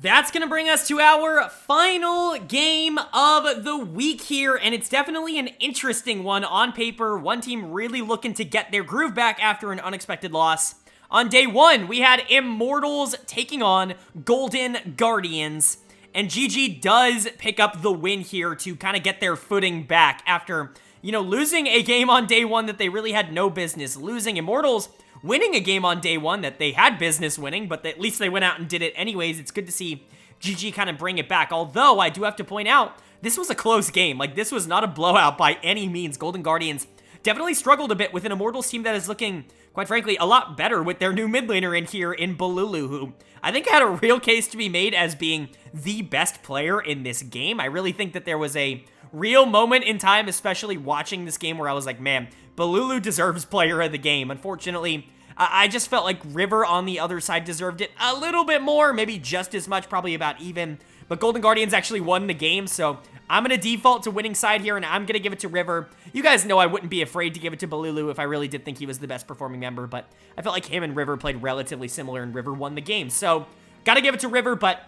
That's going to bring us to our final game of the week here, and it's definitely an interesting one on paper. One team really looking to get their groove back after an unexpected loss. On day 1, we had Immortals taking on Golden Guardians, and GG does pick up the win here to kind of get their footing back after, you know, losing a game on day 1 that they really had no business losing. Immortals winning a game on day 1 that they had business winning, but at least they went out and did it anyways. It's good to see GG kind of bring it back. Although, I do have to point out, this was a close game. Like, this was not a blowout by any means. Golden Guardians definitely struggled a bit with an Immortals team that is looking, quite frankly, a lot better with their new mid laner in here in Balulu, who I think had a real case to be made as being the best player in this game. I really think that there was a real moment in time, especially watching this game, where I was like, man, Balulu deserves player of the game. Unfortunately, I just felt like River on the other side deserved it a little bit more, maybe just as much, probably about even. But Golden Guardians actually won the game, so I'm going to default to winning side here, and I'm going to give it to River. You guys know I wouldn't be afraid to give it to Balulu if I really did think he was the best performing member, but I felt like him and River played relatively similar, and River won the game. So, got to give it to River, but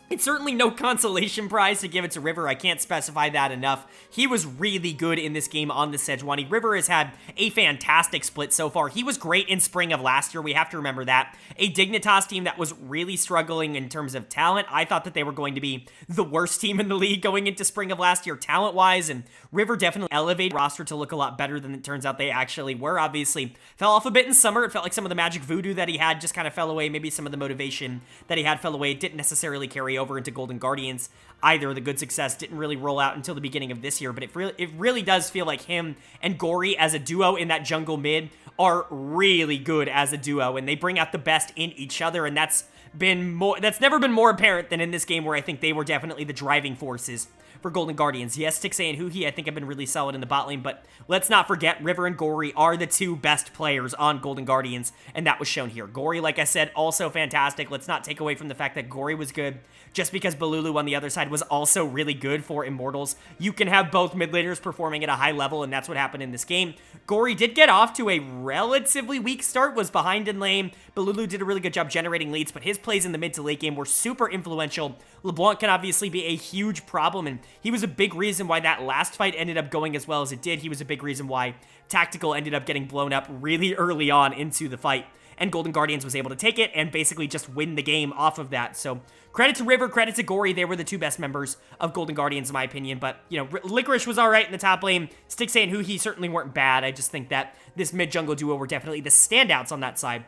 it's certainly no consolation prize to give it to River. I can't specify that enough. He was really good in this game on the Sejuani. River has had a fantastic split so far. He was great in spring of last year. We have to remember that. A Dignitas team that was really struggling in terms of talent. I thought that they were going to be the worst team in the league going into spring of last year talent-wise, and River definitely elevated the roster to look a lot better than it turns out they actually were. Obviously, fell off a bit in summer. It felt like some of the magic voodoo that he had just kind of fell away. Maybe some of the motivation that he had fell away. It didn't necessarily carry over into Golden Guardians either. The good success didn't really roll out until the beginning of this year, but it really does feel like him and Gory as a duo in that jungle mid are really good as a duo, and they bring out the best in each other, and that's never been more apparent than in this game, where I think they were definitely the driving forces for Golden Guardians. Yes, Stixay and Huhi I think have been really solid in the bot lane, but let's not forget River and Gory are the 2 best players on Golden Guardians, and that was shown here. Gory, like I said, also fantastic. Let's not take away from the fact that Gory was good just because Balulu on the other side was also really good for Immortals. You can have both mid laners performing at a high level, and that's what happened in this game. Gory did get off to a relatively weak start, was behind in lane. Balulu did a really good job generating leads, but his plays in the mid to late game were super influential. LeBlanc can obviously be a huge problem, and he was a big reason why that last fight ended up going as well as it did. He was a big reason why Tactical ended up getting blown up really early on into the fight, and Golden Guardians was able to take it and basically just win the game off of that. So credit to River, credit to Gory. They were the 2 best members of Golden Guardians in my opinion, but, you know, Licorice was all right in the top lane. Stixay and Huhi certainly weren't bad. I just think that this mid-jungle duo were definitely the standouts on that side.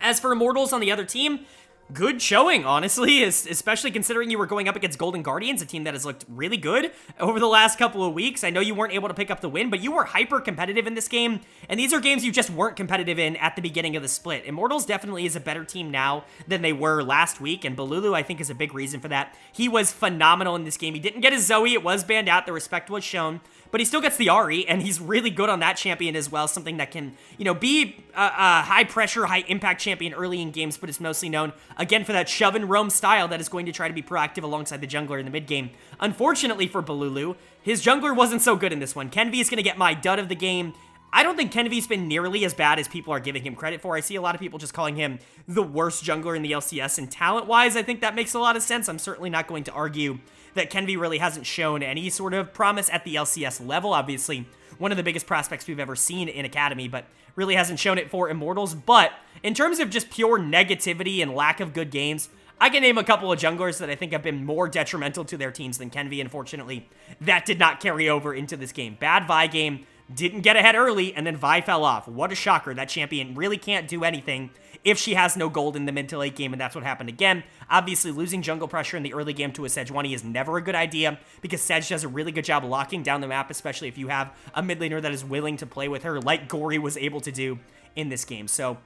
As for Immortals on the other team, good showing, honestly, especially considering you were going up against Golden Guardians, a team that has looked really good over the last couple of weeks. I know you weren't able to pick up the win, but you were hyper competitive in this game, and these are games you just weren't competitive in at the beginning of the split. Immortals definitely is a better team now than they were last week, and Balulu, I think, is a big reason for that. He was phenomenal in this game. He didn't get his Zoe. It was banned out. The respect was shown, but he still gets the Ahri, and he's really good on that champion as well, something that can, you know, be a high-pressure, high-impact champion early in games, but it's mostly known, again, for that shove and roam style that is going to try to be proactive alongside the jungler in the mid-game. Unfortunately for Balulu, his jungler wasn't so good in this one. Kenvi is going to get my dud of the game. I don't think Kenvi's been nearly as bad as people are giving him credit for. I see a lot of people just calling him the worst jungler in the LCS, and talent-wise, I think that makes a lot of sense. I'm certainly not going to argue that Kenvi really hasn't shown any sort of promise at the LCS level. Obviously, one of the biggest prospects we've ever seen in Academy, but really hasn't shown it for Immortals. But in terms of just pure negativity and lack of good games, I can name a couple of junglers that I think have been more detrimental to their teams than Kenvi. Unfortunately, that did not carry over into this game. Bad Vi game, didn't get ahead early, and then Vi fell off. What a shocker. That champion really can't do anything if she has no gold in the mid to late game, and that's what happened again. Obviously, losing jungle pressure in the early game to a Sejuani is never a good idea, because Sej does a really good job locking down the map, especially if you have a mid laner that is willing to play with her, like Gory was able to do in this game. So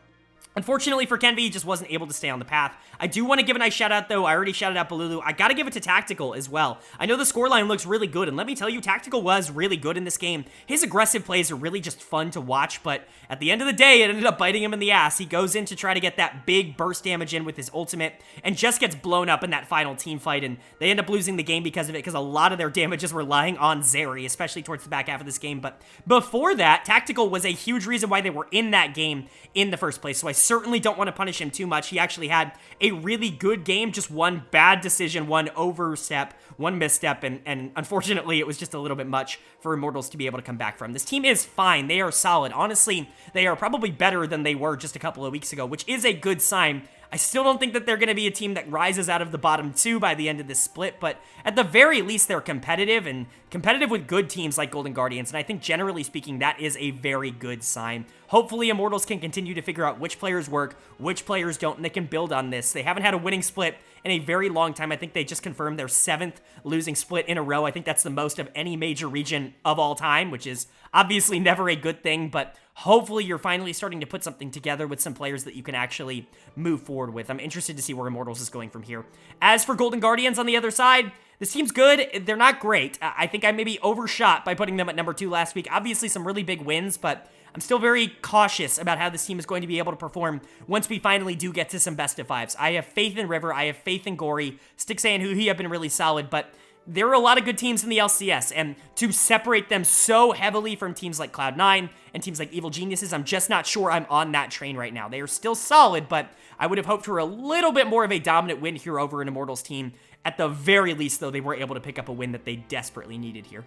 unfortunately for Kenvi, he just wasn't able to stay on the path. I do want to give a nice shout out, though. I already shouted out Balulu. I got to give it to Tactical as well. I know the scoreline looks really good, and let me tell you, Tactical was really good in this game. His aggressive plays are really just fun to watch, but at the end of the day, it ended up biting him in the ass. He goes in to try to get that big burst damage in with his ultimate, and just gets blown up in that final team fight, and they end up losing the game because of it, because a lot of their damage is relying on Zeri, especially towards the back half of this game. But before that, Tactical was a huge reason why they were in that game in the first place, so I certainly don't want to punish him too much. He actually had a really good game, just one bad decision, one overstep, one misstep, and unfortunately, it was just a little bit much for Immortals to be able to come back from. This team is fine. They are solid. Honestly, they are probably better than they were just a couple of weeks ago, which is a good sign. I still don't think that they're going to be a team that rises out of the bottom two by the end of this split, but at the very least, they're competitive, and competitive with good teams like Golden Guardians, and I think generally speaking, that is a very good sign. Hopefully, Immortals can continue to figure out which players work, which players don't, and they can build on this. They haven't had a winning split in a very long time. I think they just confirmed their 7th losing split in a row. I think that's the most of any major region of all time, which is obviously never a good thing, but hopefully you're finally starting to put something together with some players that you can actually move forward with. I'm interested to see where Immortals is going from here. As for Golden Guardians on the other side, this team's good. They're not great. I think I maybe overshot by putting them at number 2 last week. Obviously some really big wins, but I'm still very cautious about how this team is going to be able to perform once we finally do get to some best of 5s. I have faith in River. I have faith in Gory. Stixxay and Huhi have been really solid, but there are a lot of good teams in the LCS, and to separate them so heavily from teams like Cloud9 and teams like Evil Geniuses, I'm just not sure I'm on that train right now. They are still solid, but I would have hoped for a little bit more of a dominant win here over an Immortals team. At the very least, though, they were able to pick up a win that they desperately needed here.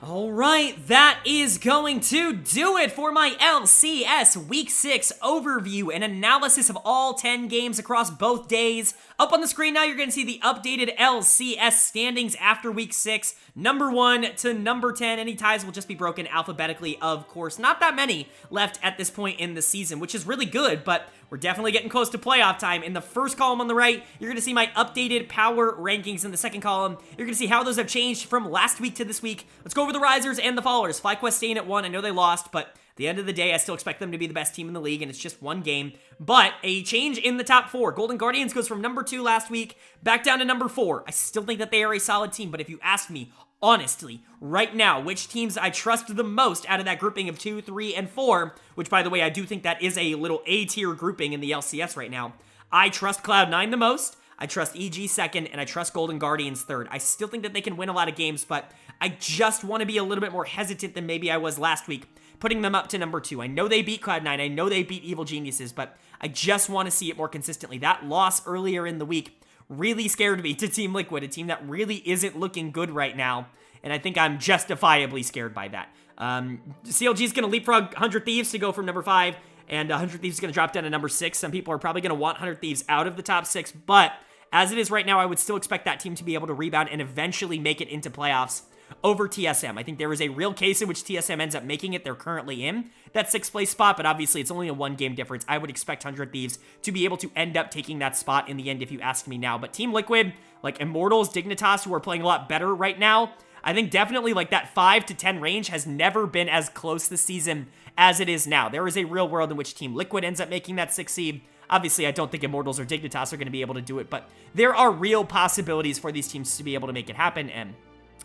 All right, that is going to do it for my LCS Week 6 overview and analysis of all 10 games across both days. Up on the screen now, you're going to see the updated LCS standings after Week 6. Number 1 to number 10. Any ties will just be broken alphabetically, of course. Not that many left at this point in the season, which is really good, but we're definitely getting close to playoff time. In the first column on the right, you're going to see my updated power rankings. In the second column, you're going to see how those have changed from last week to this week. Let's go over the risers and the followers. FlyQuest staying at 1. I know they lost, but at the end of the day, I still expect them to be the best team in the league, and it's just one game. But a change in the top 4. Golden Guardians goes from number 2 last week back down to number 4. I still think that they are a solid team, but if you ask me, honestly, right now, which teams I trust the most out of that grouping of 2, 3, and 4, which, by the way, I do think that is a little A-tier grouping in the LCS right now, I trust Cloud9 the most, I trust EG second, and I trust Golden Guardians third. I still think that they can win a lot of games, but I just want to be a little bit more hesitant than maybe I was last week, putting them up to number 2. I know they beat Cloud9, I know they beat Evil Geniuses, but I just want to see it more consistently. That loss earlier in the week really scared me to Team Liquid, a team that really isn't looking good right now, and I think I'm justifiably scared by that. CLG is going to leapfrog 100 Thieves to go from number 5, and 100 Thieves is going to drop down to number 6. Some people are probably going to want 100 Thieves out of the top 6, but as it is right now, I would still expect that team to be able to rebound and eventually make it into playoffs over TSM. I think there is a real case in which TSM ends up making it. They're currently in that 6th place spot, but obviously it's only a 1-game difference. I would expect 100 Thieves to be able to end up taking that spot in the end if you ask me now. But Team Liquid, like Immortals, Dignitas, who are playing a lot better right now, I think definitely like that 5 to 10 range has never been as close this season as it is now. There is a real world in which Team Liquid ends up making that 6th seed. Obviously, I don't think Immortals or Dignitas are going to be able to do it, but there are real possibilities for these teams to be able to make it happen, and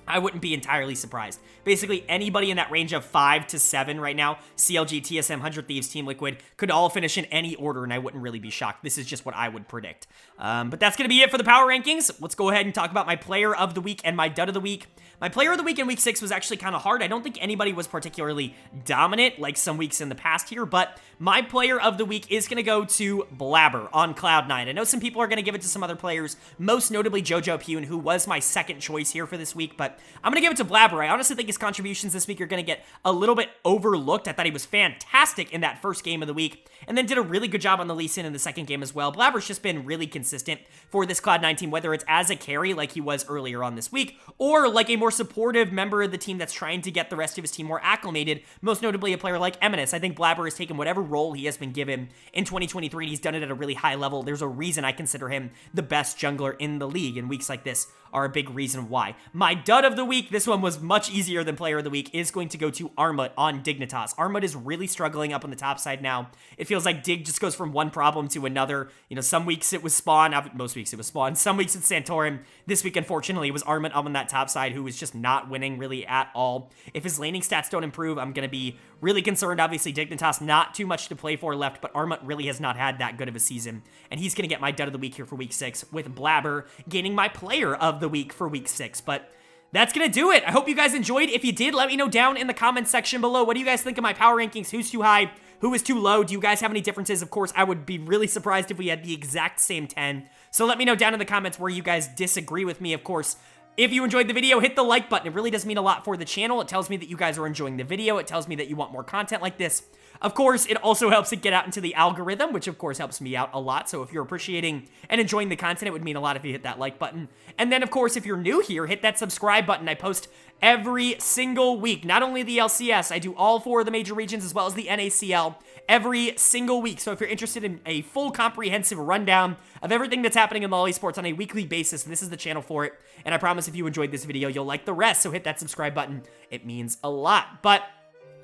I wouldn't be entirely surprised. Basically, anybody in that range of 5 to 7 right now, CLG, TSM, 100 Thieves, Team Liquid, could all finish in any order, and I wouldn't really be shocked. This is just what I would predict. But that's going to be it for the power rankings. Let's go ahead and talk about my player of the week and my dud of the week. My player of the week in week 6 was actually kind of hard. I don't think anybody was particularly dominant like some weeks in the past here, but my player of the week is going to go to Blabber on Cloud9. I know some people are going to give it to some other players, most notably JoJo Pune, who was my second choice here for this week, but but I'm going to give it to Blabber. I honestly think his contributions this week are going to get a little bit overlooked. I thought he was fantastic in that first game of the week, and then did a really good job on the Lee Sin in the second game as well. Blabber's just been really consistent for this Cloud9 team, whether it's as a carry like he was earlier on this week, or like a more supportive member of the team that's trying to get the rest of his team more acclimated, most notably a player like Eminus. I think Blabber has taken whatever role he has been given in 2023, and he's done it at a really high level. There's a reason I consider him the best jungler in the league, and weeks like this are a big reason why. My dud of the week, this one was much easier than player of the week, is going to go to Armut on Dignitas. Armut is really struggling up on the top side now. It feels like Dig just goes from one problem to another. You know, some weeks it was Spawn, most weeks it was Spawn, some weeks it's Santorin. This week, unfortunately, it was Armut up on that top side, who is just not winning really at all. If his laning stats don't improve, I'm going to be really concerned. Obviously, Dignitas, not too much to play for left, but Armut really has not had that good of a season, and he's going to get my dud of the week here for week 6, with Blabber gaining my player of the week for week 6. But that's going to do it. I hope you guys enjoyed. If you did, let me know down in the comments section below. What do you guys think of my power rankings? Who's too high? Who is too low? Do you guys have any differences? Of course, I would be really surprised if we had the exact same 10. So let me know down in the comments where you guys disagree with me. Of course, if you enjoyed the video, hit the like button. It really does mean a lot for the channel. It tells me that you guys are enjoying the video. It tells me that you want more content like this. Of course, it also helps it get out into the algorithm, which of course helps me out a lot. So if you're appreciating and enjoying the content, it would mean a lot if you hit that like button. And then, of course, if you're new here, hit that subscribe button. I post every single week, not only the LCS, I do all 4 of the major regions as well as the NACL every single week. So if you're interested in a full comprehensive rundown of everything that's happening in LoL Esports on a weekly basis, this is the channel for it. And I promise if you enjoyed this video, you'll like the rest. So hit that subscribe button. It means a lot. But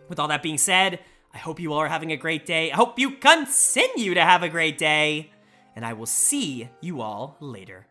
with all that being said, I hope you all are having a great day. I hope you continue to have a great day. And I will see you all later.